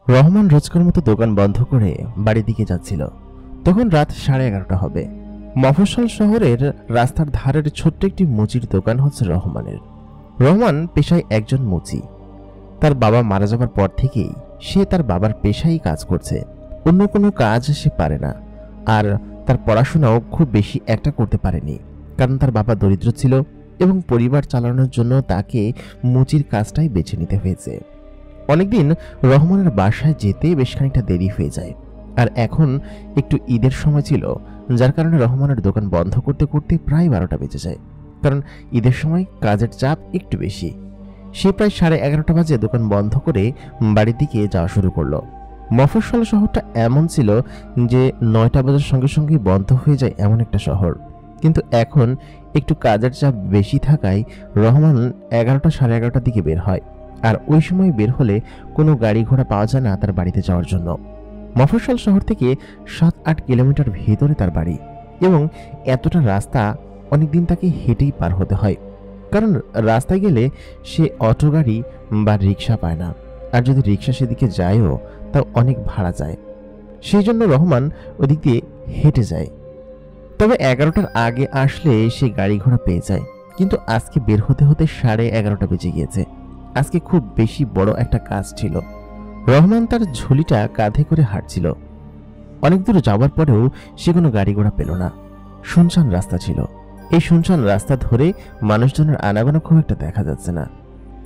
রহমান রোজকার মতো দোকান বন্ধ করে বাড়ির দিকে যাচ্ছিল। তখন রাত 11:30 হবে। মফস্বল শহরের রাস্তার ধারের ছোট্ট একটি মুচির দোকান হচ্ছে রহমানের। রহমান পেশায় একজন মুচি। তার বাবা মারা যাবার পর থেকেই সে তার বাবার পেশায় কাজ করছে, অন্য কোনো কাজ সে পারে না। আর তার পড়াশোনাও খুব বেশি একটা করতে পারেনি, কারণ তার বাবা দরিদ্র ছিল এবং পরিবার চালানোর জন্য তাকে মুচির কাজটাই বেছে নিতে হয়েছে। অনেকদিন রহমানের বাসায় যেতে বেশ খানিকটা দেরি হয়ে যায়। আর এখন একটু ঈদের সময় ছিল, যার কারণে রহমানের দোকান বন্ধ করতে করতে প্রায় 12টা বেজে যায়, কারণ ঈদের সময় কাজের চাপ একটু বেশি। সে প্রায় 11:30 বাজে দোকান বন্ধ করে বাড়ির দিকে যাওয়া শুরু করলো। মফস্বল শহরটা এমন ছিল যে 9টা বাজার সঙ্গে সঙ্গে বন্ধ হয়ে যায় এমন একটা শহর। কিন্তু এখন একটু কাজের চাপ বেশি থাকায় রহমান 11টা 11:30টার দিকে বের হয়। আর ওই সময় বের হলে কোনো গাড়ি ঘোড়া পাওয়া যায় না তার বাড়িতে যাওয়ার জন্য। মফস্বল শহর থেকে 7-8 কিলোমিটার ভেতরে তার বাড়ি, এবং এতটা রাস্তা অনেকদিন তাকে হেঁটেই পার হতে হয়, কারণ রাস্তায় গেলে সে অটো গাড়ি বা রিক্সা পায় না। আর যদি রিক্সা সেদিকে যায়ও তাও অনেক ভাড়া যায়। সেই জন্য রহমান ওদিক দিয়ে হেঁটে যায়। তবে 11টার আগে আসলে সে গাড়ি ঘোড়া পেয়ে যায়। কিন্তু আজকে বের হতে হতে 11:30 বেজে গিয়েছে। আজকে খুব বেশি বড় একটা কাজ ছিল। রহমান তার ঝুলিটা কাঁধে করে হাঁটছিল। অনেক দূর যাওয়ার পরেও সে কোনো গাড়ি ঘোড়া পেল না। শুনশান রাস্তা ছিল। এই শুনশান রাস্তা ধরে মানুষজনের আনাগোনা খুব একটা দেখা যাচ্ছে না।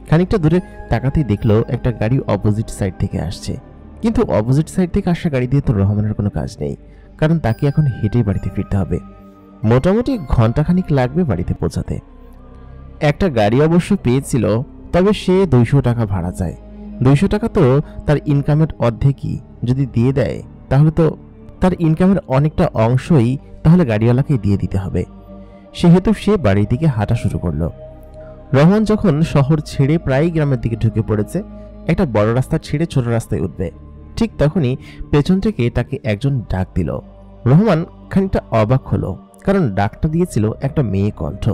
খানিকটা দূরে তাকাতেই দেখলো একটা গাড়ি অপোজিট সাইড থেকে আসছে। কিন্তু অপোজিট সাইড থেকে আসা গাড়ি দিয়ে তো রহমানের কোনো কাজ নেই, কারণ তাকে এখন হেঁটেই বাড়িতে ফিরতে হবে। মোটামুটি ঘন্টাখানিক লাগবে বাড়িতে পৌঁছাতে। একটা গাড়ি অবশ্য পেয়েছিল, তবে সে 200 টাকা ভাড়া চায়। 200 টাকা তো তার ইনকামের অর্ধেকই। যদি দিয়ে দেয় তাহলে তো তার ইনকামের অনেকটা অংশই তাহলে গাড়িওয়ালাকে দিয়ে দিতে হবে। সেহেতু সে বাড়ির দিকে হাঁটা শুরু করলো। রহমান যখন শহর ছেড়ে প্রায় গ্রামের দিকে ঢুকে পড়েছে, একটা বড় রাস্তা ছেড়ে ছোট রাস্তায় উঠবে, ঠিক তখনই পেছন থেকে তাকে একজন ডাক দিল। রহমান খানিকটা অবাক হলো, কারণ ডাকটা দিয়েছিল একটা মেয়ে কণ্ঠ।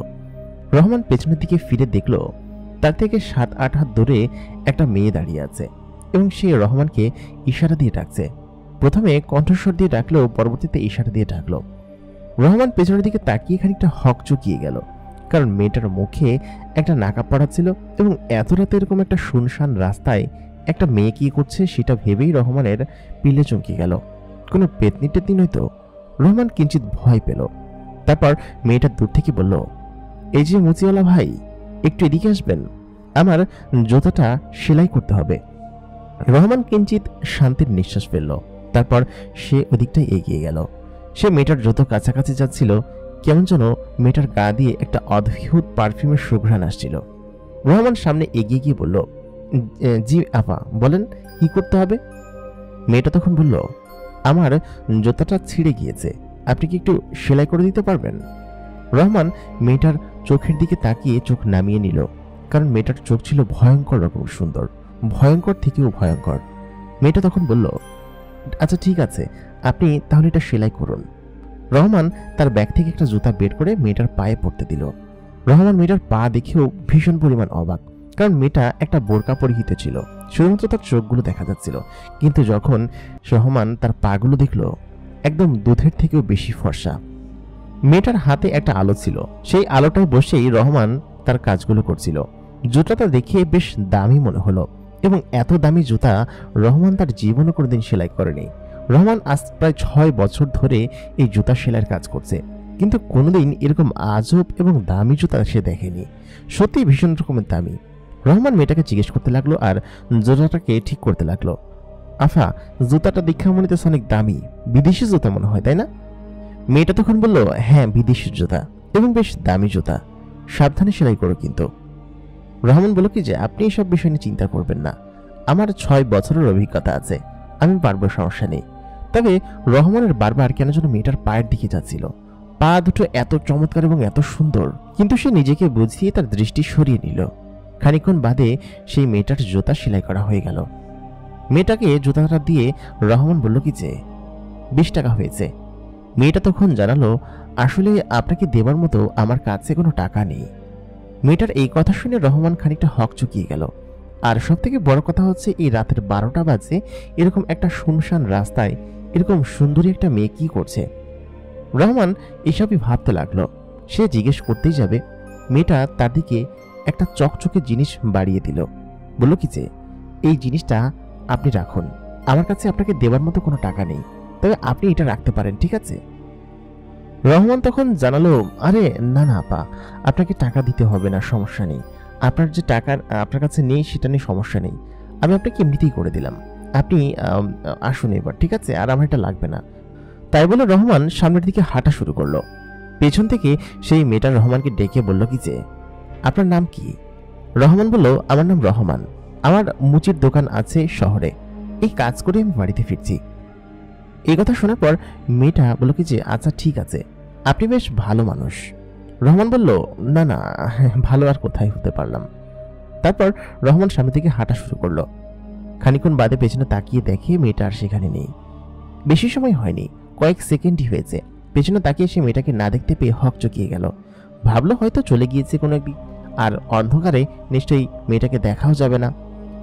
রহমান পেছনের দিকে ফিরে দেখল তার থেকে 7-8 হাত দূরে একটা মেয়ে দাঁড়িয়ে আছে, এবং সে রহমানকে ইশারা দিয়ে ডাকছে। প্রথমে কণ্ঠস্বর দিয়ে ডাকলো, পরবর্তীতে ইশারা দিয়ে ডাকলো। রহমান পেছনের দিকে তাকিয়ে খানিকটা হকচকিয়ে গেল, কারণ মেয়েটার মুখে একটা নাকাব পড়া ছিল, এবং এত রাতে এরকম একটা শুনশান রাস্তায় একটা মেয়ে কি করছে সেটা ভেবেই রহমানের পিলে চমকে গেল। কোনো পেতনি টেতনি নয়তো? রহমান কিঞ্চিত ভয় পেল। তারপর মেয়েটা দূর থেকে বলল, এই যে মুচিওয়ালা ভাই, একটু এদিকে আসবেন, আমার জুতাটা সেলাই করতে হবে। রহমান কিঞ্চিত শান্তির নিঃশ্বাস ফেলল। তারপর সে ওদিকটায় এগিয়ে গেল। সে মেয়েটার যত কাছাকাছি যাচ্ছিল, কেমন যেন মেয়েটার গা দিয়ে একটা অদ্ভুত পারফিউমের সুঘ্রাণ আসছিল। রহমান সামনে এগিয়ে গিয়ে বলল, জি আপা, বলেন কি করতে হবে? মেয়েটা তখন বলল, আমার জুতাটা ছিঁড়ে গিয়েছে, আপনি কি একটু সেলাই করে দিতে পারবেন? রহমান মেয়েটার চোখের দিকে তাকিয়ে চোখ নামিয়ে নিল, কারণ মেয়েটার চোখ ছিল ভয়ঙ্কর রকম সুন্দর, ভয়ঙ্কর থেকেও ভয়ঙ্কর। মেয়েটা তখন বলল, আচ্ছা ঠিক আছে, আপনি তাহলে এটা সেলাই করুন। রহমান তার ব্যাগ থেকে একটা জুতা বের করে মেয়েটার পায়ে পড়তে দিল। রহমান মেয়েটার পা দেখেও ভীষণ পরিমাণ অবাক, কারণ মেয়েটা একটা বোরকা পরিহিত ছিল, শুধুমাত্র তার চোখগুলো দেখা যাচ্ছিল। কিন্তু যখন রহমান তার পাগুলো দেখল, একদম দুধের থেকেও বেশি ফর্সা। মেয়েটার হাতে একটা আলো ছিল, সেই আলোটায় বসেই রহমান তার কাজগুলো করছিল। জুতাটা দেখে বেশ দামি মনে হলো, এবং এত দামি জুতা রহমান তার জীবনে কোনোদিন সেলাই করেনি। রহমান আজ প্রায় 6 বছর ধরে এই জুতা সেলাইয়ের কাজ করছে, কিন্তু কোনোদিন এরকম আজব এবং দামি জুতা সে দেখেনি। সত্যি ভীষণ রকমের দামি। রহমান মেয়েটাকে জিজ্ঞেস করতে লাগলো আর জুতাটাকে ঠিক করতে লাগলো। আফা, জুতাটা দেখা মনে হচ্ছে অনেক দামি, বিদেশি জুতা মনে হয়, তাই না? মেয়েটা তখন বলল, হ্যাঁ বিদেশি জুতা, এবং বেশ দামি জুতা, সাবধানে সেলাই করো কিন্তু। রহমান বলল কি যে, আপনি এসব বিষয় নিয়ে চিন্তা করবেন না, আমার 6 বছরের অভিজ্ঞতা আছে, আমি পারবো, সমস্যা নেই। তবে রহমানের বারবার কেন যেন মেয়েটার পায়ের দিকে যাচ্ছিল। পা দুটো এত চমৎকার এবং এত সুন্দর, কিন্তু সে নিজেকে বুঝিয়ে তার দৃষ্টি সরিয়ে নিল। খানিকক্ষণ বাদে সেই মেয়েটার জুতা সেলাই করা হয়ে গেল। মেয়েটাকে জুতাটা দিয়ে রহমান বলল কি যে, 20 টাকা হয়েছে। মেয়েটা তখন জানালো, আসলে আপনাকে দেবার মতো আমার কাছে কোনো টাকা নেই। মেয়েটার এই কথা শুনে রহমান খানিকটা হকচকিয়ে গেল। আর সবথেকে বড় কথা হচ্ছে এই রাতের 12টা বাজে এরকম একটা শুনশান রাস্তায় এরকম সুন্দরী একটা মেয়ে কি করছে। রহমান এসবই ভাবতে লাগলো। সে জিজ্ঞেস করতেই যাবে, মেয়েটা তার দিকে একটা চকচকে জিনিস বাড়িয়ে দিল। বলল কি যে, এই জিনিসটা আপনি রাখুন, আমার কাছে আপনাকে দেওয়ার মতো কোনো টাকা নেই, তবে আপনি এটা রাখতে পারেন, ঠিক আছে? রহমান তখন জানালো, আরে না না আপা, আপনাকে টাকা দিতে হবে না, সমস্যা নেই। আপনার যে টাকা আপনার কাছে নেই সেটা নিয়ে সমস্যা নেই, আমি আপনাকে এমনিতেই করে দিলাম। আপনি আসুন এবার, ঠিক আছে? আর আমার এটা লাগবে না। তাই বলে রহমান সামনের দিকে হাঁটা শুরু করলো। পেছন থেকে সেই মেয়েটা রহমানকে ডেকে বলল কি যে, আপনার নাম কি? রহমান বলল, আমার নাম রহমান, আমার মুচির দোকান আছে শহরে, এই কাজ করে আমি বাড়িতে ফিরছি। এই কথা শোনার পর মেয়েটা বলল কি যে, আচ্ছা ঠিক আছে, আপনি বেশ ভালো মানুষ। রহমান বলল, না না, ভালো আর কোথায় হতে পারলাম। তারপর রহমান সামনে থেকে হাঁটা শুরু করলো। খানিকক্ষণ বাদে পেছনে তাকিয়ে দেখে মেয়েটা আর সেখানে নেই। বেশি সময় হয়নি, কয়েক সেকেন্ডই হয়েছে। পেছনে তাকিয়ে সে মেয়েটাকে না দেখতে পেয়ে হকচকিয়ে গেল। ভাবলো হয়তো চলে গিয়েছে কোনো একদিন, আর অন্ধকারে নিশ্চয়ই মেয়েটাকে দেখাও যাবে না।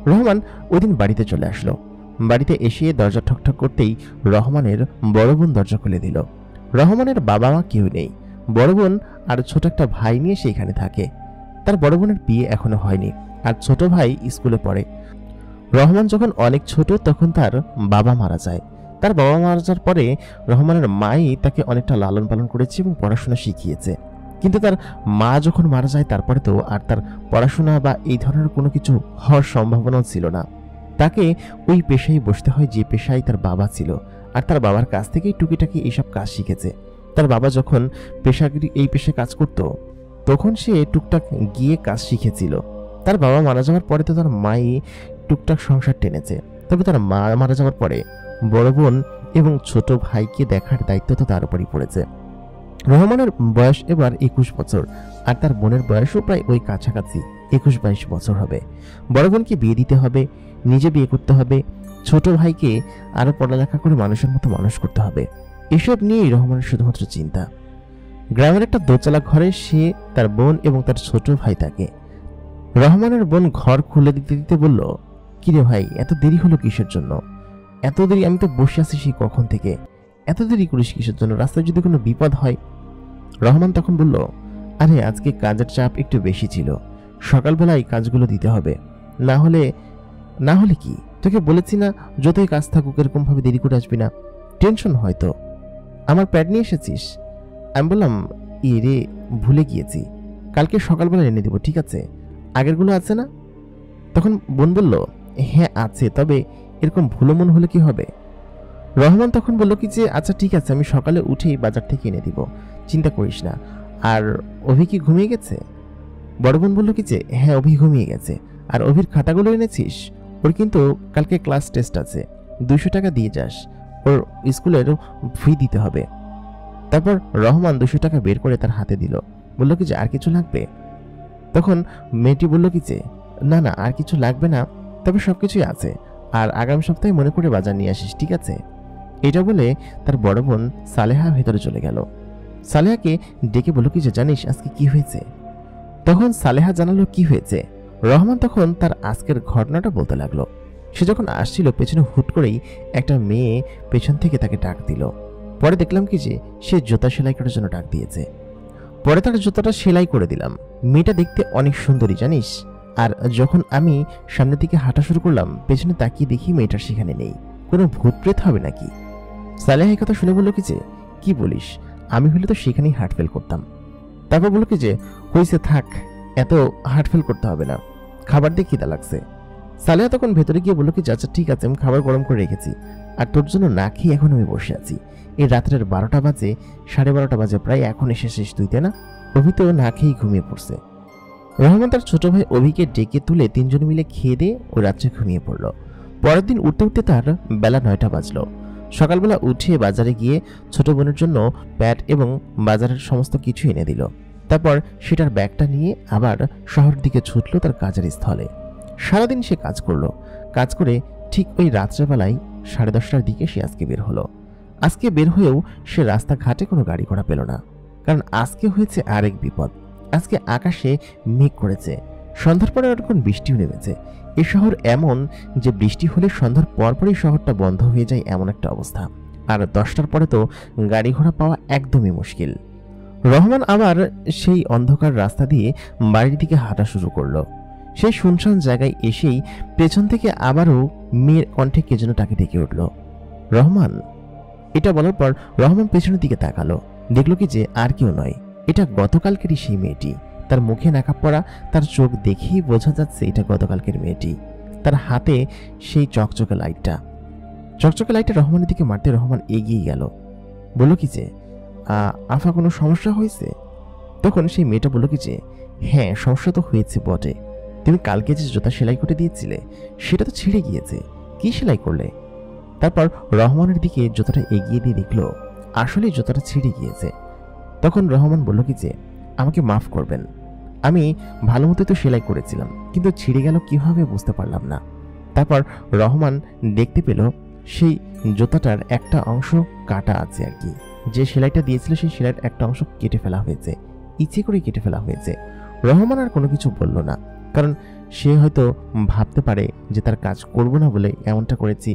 রহমান ওইদিন বাড়িতে চলে আসলো। বাড়িতে এসে দরজা ঠকঠক করতেই রহমানের বড় বোন দরজা খুলে দিল। রহমানের বাবা মা কেউ নেই, বড় বোন আর ছোট একটা ভাই নিয়ে সেইখানে থাকে। তার বড় বোনের বিয়ে এখনো হয়নি, আর ছোট ভাই স্কুলে পড়ে। রহমান যখন অনেক ছোট তখন তার বাবা মারা যায়। তার বাবা মারা যাওয়ার পরে রহমানের মাই তাকে অনেকটা লালন পালন করেছে এবং পড়াশোনা শিখিয়েছে। কিন্তু তার মা যখন মারা যায় তারপরে তো আর তার পড়াশোনা বা এই ধরনের কোনো কিছু হওয়ার সম্ভাবনাও ছিল না। তাকে ওই পেশায় বসতে হয় যে পেশায় তার বাবা ছিল, আর তার বাবার কাছ থেকেই টুকিটাকি এইসব কাজ শিখেছে। তার বাবা যখন এই পেশায় কাজ করত তখন সে টুকটাক গিয়ে কাজ শিখেছিল। তার বাবা মারা যাওয়ার পরে তো তার মাই টুকটাক সংসার টেনেছে, তবে তার মা মারা যাওয়ার পরে বড় বোন এবং ছোট ভাইকে দেখার দায়িত্ব তো তার উপরই পড়েছে। রহমানের বয়স এবার 21 বছর, আর তার বোনের বয়সও প্রায় ওই কাছাকাছি 21-22 বছর হবে। বড় বোনকে বিয়ে দিতে হবে, নিজে বিয়ে করতে হবে, ছোট ভাইকে আরো পড়ালেখা করে মানুষের মতো মানুষ করতে হবে। এসব নিয়েই রহমানের শুধুমাত্র চিন্তা। গ্রামের একটা দোতলা ঘরে সে, তার বোন এবং তার ছোট ভাই থাকে। রহমানের বোন ঘর খুলে দিতে দিতে বলল, কিরে ভাই, এত দেরি হলো কিসের জন্য? এত দেরি? আমি তো বসে আছি সেই কখন থেকে, এত দেরি করিস কিসের জন্য? রাস্তায় যদি কোনো বিপদ হয়? রহমান তখন বলল, আরে আজকে কাজের চাপ একটু বেশি ছিল, সকালবেলায় কাজগুলো দিতে হবে, না হলে কি? তোকে বলেছি না, যতই কাজ থাকুক এরকম ভাবে দেরি করে আসবি না, টেনশন হয়তো। আমার প্যাড নিয়ে এসেছিস? আমি বললাম, রে, ভুলে গিয়েছি, কালকে সকালবেলা এনে দেবো, ঠিক আছে? আগেরগুলো আছে না? তখন বোন বলল, হ্যাঁ আছে, তবে এরকম ভুলো মন হলে কি হবে? রহমান তখন বলল কি যে, আচ্ছা ঠিক আছে, আমি সকালে উঠেই বাজার থেকে এনে দিব, চিন্তা করিস না। আর অভি কি ঘুমিয়ে গেছে? বড় বোন বলল কি যে, হ্যাঁ অভি ঘুমিয়ে গেছে। আর অভির খাতাগুলো এনেছিস? ওর কিন্তু কালকে ক্লাস টেস্ট আছে, 200 টাকা দিয়ে যাস, ওর স্কুলের ফি দিতে হবে। তারপর রহমান 200 টাকা বের করে তার হাতে দিল, বলল কি যে, আর কিছু লাগবে? তখন মেয়েটি বলল কি যে, না না, আর কিছু লাগবে না, তবে সবকিছুই আছে, আর আগামী সপ্তাহে মনে করে বাজার নিয়ে আসিস, ঠিক আছে? এটা বলে তার বড় বোন সালেহা ভেতরে চলে গেল। সালেহাকে ডেকে বলল কি যে, জানিস আজকে কি হয়েছে? তখন সালেহা জানালো কি হয়েছে। রহমান তখন তার আজকের ঘটনাটা বলতে লাগলো। সে যখন আসছিল পেছনে হুট করেই একটা মেয়ে পেছন থেকে তাকে ডাক দিল। পরে দেখলাম কি যে সে জুতা সেলাই করার জন্য ডাক দিয়েছে। পরে তার জুতাটা সেলাই করে দিলাম। মেয়েটা দেখতে অনেক সুন্দরী জানিস। আর যখন আমি সামনের দিকে হাঁটা শুরু করলাম পেছনে তাকিয়ে দেখি মেয়েটার সেখানে নেই। কোনো ভূত প্রেত হবে নাকি? সালেহা এই কথা শুনে বলল কি যে, কি বলিস, আমি হলে তো সেখানেই হার্ট ফেল করতাম। তারপর বলল কি যে, হয়েছে থাক, এত হার্ট ফেল করতে হবে না, খাবার দিয়ে খিদা লাগছে। সালেহা তখন ভেতরে গিয়ে বলল কি যে, আচ্ছা ঠিক আছে, আমি খাবার গরম করে রেখেছি, আর তোর জন্য না খেয়ে এখন আমি বসে আছি। এই রাত্রের 12টা বাজে, 12:30 বাজে প্রায়, এখন এসেছিস তুই, তাই না? অভি তো না খেয়েই ঘুমিয়ে পড়ছে। রহমান তার ছোট ভাই অভিকে ডেকে তুলে 3 জন মিলে খেয়ে দিয়ে ওই রাত্রে ঘুমিয়ে পড়ল। পরের দিন উঠতে উঠতে তার বেলা 9টা বাজলো। সকালবেলা উঠে বাজারে গিয়ে ছোট বোনের জন্য প্যাড এবং বাজারের সমস্ত কিছু এনে দিল। তারপর সেটার ব্যাগটা নিয়ে আবার শহরের দিকে ছুটলো তার কাজের স্থলে। সারাদিন সে কাজ করলো। কাজ করে ঠিক ওই রাত্রেবেলায় 10:30টার দিকে সে আজকে বের হলো। আজকে বের হয়েও সে রাস্তাঘাটে কোনো গাড়ি ঘোড়া পেল না, কারণ আজকে হয়েছে আরেক বিপদ। আজকে আকাশে মেঘ করেছে, সন্ধ্যার পরে এখন বৃষ্টিও নেমেছে। এই শহর এমন যে বৃষ্টি হলে সন্ধ্যার পরপরই শহরটা বন্ধ হয়ে যায় এমন একটা অবস্থা, আর 10টার পরে তো গাড়ি ঘোড়া পাওয়া একদমই মুশকিল। রহমান আবার সেই অন্ধকার রাস্তা দিয়ে বাড়ির দিকে হাঁটা শুরু করলো। সেই শুনশান জায়গায় এসেই পেছন থেকে আবারও মেয়ের কণ্ঠে কে যেন তাকে ডেকে উঠল, রহমান। এটা বলার পর রহমান পেছনের দিকে তাকালো, দেখলো কি যে আর কেউ নয়, এটা গতকালকেরই সেই মেয়েটি। তার মুখে নাকাপ পরা, তার চোখ দেখেই বোঝা যাচ্ছে এটা গতকালকের মেয়েটি। তার হাতে সেই চকচকে লাইটটা রহমানের দিকে মারতে রহমান এগিয়ে গেল, বলল কি যে আফা কোনো সমস্যা হয়েছে? তখন সেই মেয়েটা বলল কি যে হ্যাঁ, সমস্যা তো হয়েছে বটে। তুমি কালকে যে জুতা সেলাই করে দিয়েছিলে সেটা তো ছিঁড়ে গিয়েছে, কি সেলাই করলে? তারপর রহমানের দিকে জুতাটা এগিয়ে দিয়ে দেখলো আসলে জুতাটা ছিঁড়ে গিয়েছে। তখন রহমান বলল কি যে আমাকে মাফ করবেন, আমি ভালো মতো তো সেলাই করেছিলাম, কিন্তু ছিঁড়ে গেল কিভাবে বুঝতে পারলাম না। তারপর রহমান দেখতে পেল সেই জুতাটার একটা অংশ কাটা আছে আর কি, যে সেলাইটা দিয়েছিল সেই সেলাইয়ের একটা অংশ কেটে ফেলা হয়েছে, ইচ্ছে করে কেটে ফেলা হয়েছে। রহমান আর কোনো কিছু বলল না, কারণ সে হয়তো ভাবতে পারে যে তার কাজ করব না বলে এমনটা করেছি।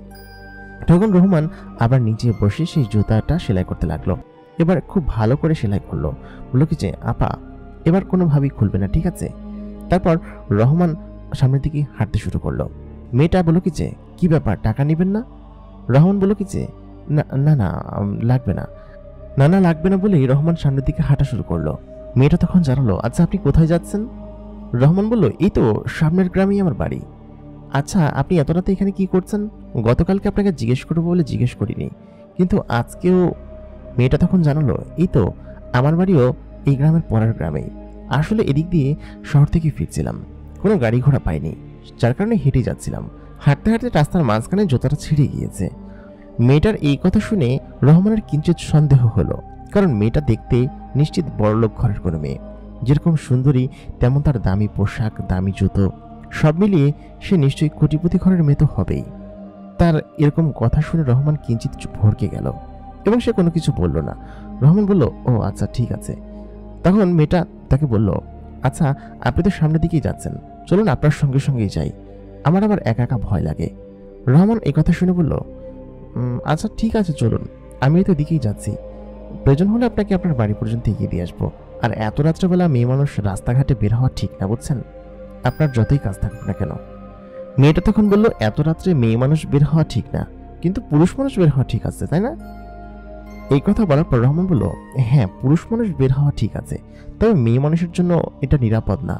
তখন রহমান আবার নিচে বসে সেই জুতাটা সেলাই করতে লাগলো। এবার খুব ভালো করে সেলাই করলো। বললো কি যে আপা, এবার কোনোভাবেই খুলবে না, ঠিক আছে? তারপর রহমান সামনের দিকে হাঁটতে শুরু করলো। মেয়েটা বললো কি যে কি ব্যাপার, টাকা নেবেন না? রহমান বললো কি যে না না না লাগবে না, লাগবে না বলেই রহমান সামনের দিকে হাঁটা শুরু করলো। মেয়েটা তখন জানালো, আচ্ছা আপনি কোথায় যাচ্ছেন? রহমান বলল, এই তো সামনের গ্রামেই আমার বাড়ি। আচ্ছা আপনি এত রাতে এখানে কি করছেন? গতকালকে আপনাকে জিজ্ঞেস করবো বলে জিজ্ঞেস করিনি, কিন্তু আজকেও। মেয়েটা তখন জানালো, এই তো আমার বাড়িও এই গ্রামের পরের গ্রামেই। আসলে এদিক দিয়ে শহর থেকে ফিরছিলাম, কোনো গাড়ি ঘোড়া পাইনি, যার কারণে হেঁটে যাচ্ছিলাম। হাঁটতে হাঁটতে রাস্তার মাঝখানে জুতাটা ছিঁড়ে গিয়েছে। মেয়েটার এই কথা শুনে রহমানের কিঞ্চিত সন্দেহ হলো, কারণ মেয়েটা দেখতে নিশ্চিত বড়লোক ঘরের কোনো মেয়ে। যেরকম সুন্দরী তেমন তার দামি পোশাক, দামি জুতো, সব মিলিয়ে সে নিশ্চয়ই কোটিপতি ঘরের মেয়ে তো হবেই। তার এরকম কথা শুনে রহমান কিঞ্চিত ভড়কে গেল এবং সে কোনো কিছু বলল না। রহমান বলল, ও আচ্ছা ঠিক আছে। তখন মেয়েটা তাকে বলল, আচ্ছা আপনি তো সামনের দিকেই যাচ্ছেন, চলুন আপনার সঙ্গে সঙ্গেই যাই, আমার আবার একা একা ভয় লাগে। রহমান এই কথা শুনে বলল, আচ্ছা ঠিক আছে চলুন, আমি তো দিকেই যাচ্ছি, প্রয়োজন হলে আপনাকে আপনার বাড়ি পর্যন্ত এগিয়ে দিয়ে আসবো। আর এত রাত্রেবেলা মেয়ে মানুষ রাস্তাঘাটে বের হওয়া ঠিক না, বুঝছেন? আপনার যতই কাজ থাকুক না কেন। মেয়েটা তখন বলল, এত রাত্রে মেয়ে মানুষ বের হওয়া ঠিক না, কিন্তু পুরুষ মানুষ বের হওয়া ঠিক আছে, তাই না? এই কথা বলার পর রহমান বলল, হ্যাঁ পুরুষ মানুষ বের হওয়া ঠিক আছে, তবে মেয়ে মানুষের জন্য এটা নিরাপদ না।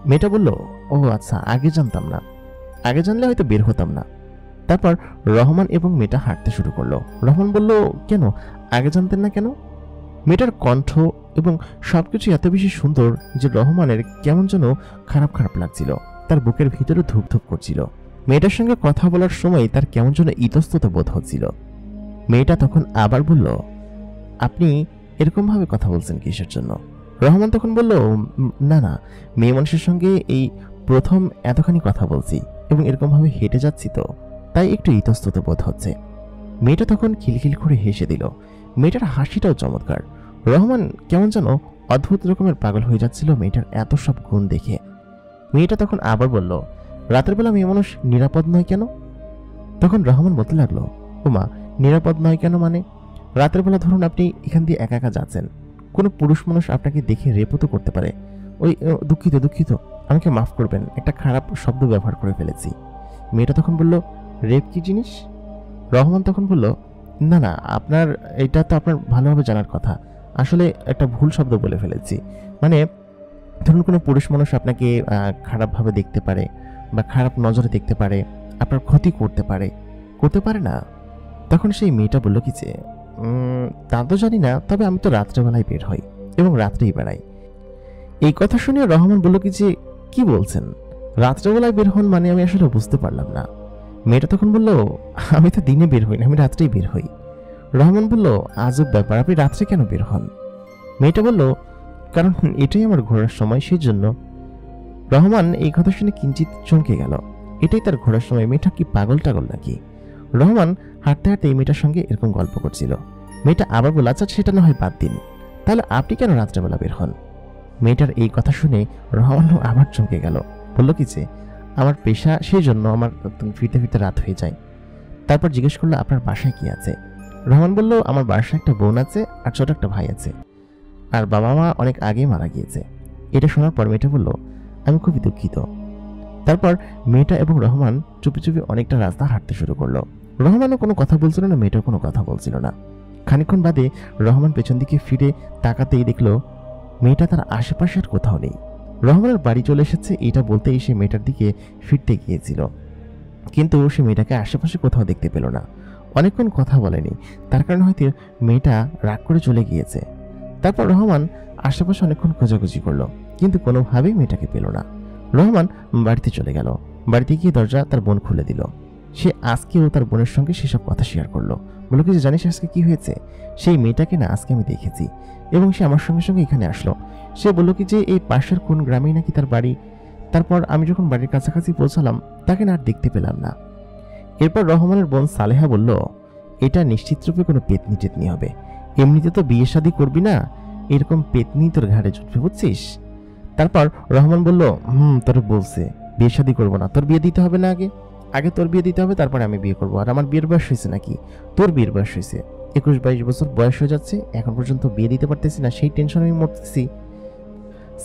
মেয়েটা বলল, ও আচ্ছা, আগে জানতাম না, আগে জানলে হয়তো বের হতাম না। তারপর রহমান এবং মেয়েটা হাঁটতে শুরু করলো। রহমান বলল, কেন আগে জানতেন না কেন? মেয়েটার কণ্ঠ এবং সবকিছু এত বেশি সুন্দর যে রহমানের কেমন যেন খারাপ খারাপ লাগছিল, তার বুকের ভিতরে ধুপ ধুপ করছিল। মেয়েটার সঙ্গে কথা বলার সময় তার কেমন যেন ইতস্তত বোধ হচ্ছিল। মেয়েটা তখন আবার বলল, আপনি এরকম ভাবে কথা বলছেন কিসের জন্য? রহমান তখন বলল, না না, মেয়ে মানুষের সঙ্গে এই প্রথম এতখানি কথা বলছি এবং এরকম ভাবে হেঁটে যাচ্ছি তো, তাই একটু ইতস্তত বোধ হচ্ছে। মেয়েটা তখন খিলখিল করে হেসে দিল। মেয়েটার হাসিটাও চমৎকার। রহমান কেমন যেন অদ্ভুত রকমের পাগল হয়ে যাচ্ছিল মেয়েটার এত সব গুণ দেখে। মেয়েটা তখন আবার বলল, রাতের বেলা মেয়ে মানুষ নিরাপদ নয় কেন? তখন রহমান বলতে লাগলো, ওমা, নিরাপদ নয় কেন মানে? রাতের বেলা ধরুন আপনি এখান দিয়ে একা একা যাচ্ছেন, কোনো পুরুষ মানুষ আপনাকে দেখে রেপও তো করতে পারে। ওই দুঃখিত, আমাকে মাফ করবেন, একটা খারাপ শব্দ ব্যবহার করে ফেলেছি। মেয়েটা তখন বলল, রেপ কি জিনিস? রহমান তখন বলল, না না, আপনার এটা তো আপনার ভালোভাবে জানার কথা, আসলে একটা ভুল শব্দ বলে ফেলেছি। মানে ধরুন কোনো পুরুষ মানুষ আপনাকে খারাপভাবে দেখতে পারে বা খারাপ নজরে দেখতে পারে, আপনার ক্ষতি করতে পারে না। তখন সেই মেয়েটা বলল কি যে, তা তো জানি না, তবে আমি তো রাত্রেবেলায় বের হই এবং রাত্রেই বেড়াই। এই কথা শুনে রহমান বলল কি যে, কি বলছেন, রাত্রেবেলায় বের হন মানে? আমি আসলে বুঝতে পারলাম না। মেয়েটা তখন বলল, আমি তো দিনে বের হই না, আমি রাত্রেই বের হই। রহমান বলল, আজব ব্যাপার, আপনি রাত্রে কেন বের হন? মেয়েটা বলল, কারণ এটাই আমার ঘোরার সময়, সেই জন্য। রহমান এই কথা শুনে কিঞ্চিত চমকে গেল, এটাই তার ঘোরার সময়? মেয়েটা কি পাগল টাগল নাকি? রহমান হাঁটতে হাঁটতে এই মেয়েটার সঙ্গে এরকম গল্প করছিল। মেয়েটা আবার বলল, আচ্ছা সেটা না হয় বাদ দিন, তাহলে আপনি কেন রাত্রেবেলা বের হন? মেয়েটার এই কথা শুনে রহমান আবার চমকে গেল, বলল কি যে, আমার পেশা, সেই জন্য আমার ফিরতে ফিরতে রাত হয়ে যায়। তারপর জিজ্ঞেস করলো, আপনার বাসায় কি আছে? রহমান বলল, আমার বাসায় একটা বোন আছে আর ছোট একটা ভাই আছে, আর বাবা মা অনেক আগেই মারা গিয়েছে। এটা শোনার পর মেয়েটা বলল, আমি খুবই দুঃখিত। তারপর মেয়েটা এবং রহমান চুপি চুপি অনেকটা রাস্তা হাঁটতে শুরু করলো। রহমানও কোনো কথা বলছিল না, মেয়েটাও কোনো কথা বলছিল না। খানিকক্ষণ বাদে রহমান পেছন দিকে ফিরে তাকাতেই দেখলো মেয়েটা তার আশেপাশে আর কোথাও নেই। রহমানের বাড়ি চলে এসেছে এটা বলতেই সে মেয়েটার দিকে ফিরতে গিয়েছিল, কিন্তু সে মেয়েটাকে আশেপাশে কোথাও দেখতে পেল না। অনেকক্ষণ কথা বলেনি, তার কারণে হয়তো মেয়েটা রাগ করে চলে গিয়েছে। তারপর রহমান আশেপাশে অনেকক্ষণ খোঁজাখুঁজি করলো, কিন্তু কোনোভাবেই মেয়েটাকে পেল না। রহমান বাড়িতে চলে গেল। বাড়িতে গিয়ে দরজা তার বোন খুলে দিল। সে আজকেও তার বোনের সঙ্গে সেসব কথা শেয়ার করলো। বলল কি যে, জানিস আজকে কি হয়েছে? সেই মেয়েটাকে না আজকে আমি দেখেছি এবং সে আমার সঙ্গে সঙ্গে এখানে আসলো। সে বলল কি যে এই পাশের কোন গ্রামেই নাকি তার বাড়ি। তারপর আমি যখন বাড়ির কাছাকাছি পৌঁছালাম তাকে না আর দেখতে পেলাম না। এরপর রহমানের বোন সালেহা বলল, এটা নিশ্চিতরূপে কোনো পেতনি টেতনি হবে। এমনিতে তো বিয়ে শাদী করবি না, এরকম পেতনি তোর ঘাড়ে জুটবে, বুঝছিস? তারপর রহমান বলল, তোর বলছে বিয়ে শাদী করবো না, তোর বিয়ে দিতে হবে না, আগে তোর বিয়ে দিতে হবে, তারপরে আমি বিয়ে করবো। আর আমার বিয়ের বয়স হয়েছে নাকি? তোর বিয়ের বয়স হয়েছে, 21-22 বছর বয়স হয়ে যাচ্ছে, এখন পর্যন্ত বিয়ে দিতে পারতেছি না, সেই টেনশন আমি মরতেছি।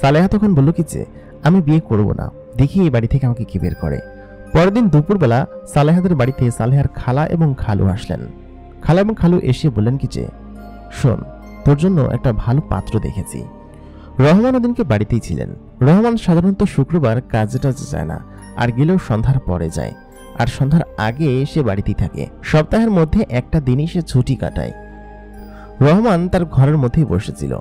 সালেহা তখন বলল কি যে, আমি বিয়ে করব না, দেখি এই বাড়ি থেকে আমাকে কি বের করে। পরের দিন দুপুরবেলা সালেহাদের বাড়িতে সালেহার খালা এবং খালু আসলেন। খালা এবং খালু এসে বললেন কি যে, শোন, তোর জন্য একটা ভালো পাত্র দেখেছি। রহমান ওদিনকে বাড়িতেই ছিলেন। রহমান সাধারণত শুক্রবার কাজে টাজে যায় না, আর গেলেও সন্ধ্যার পরে যায়, আর সন্ধ্যার আগে সে বাড়িতেই থাকে। সপ্তাহের মধ্যে একটা দিনই সে ছুটি কাটায়। রহমান তার ঘরের মধ্যেই বসেছিল।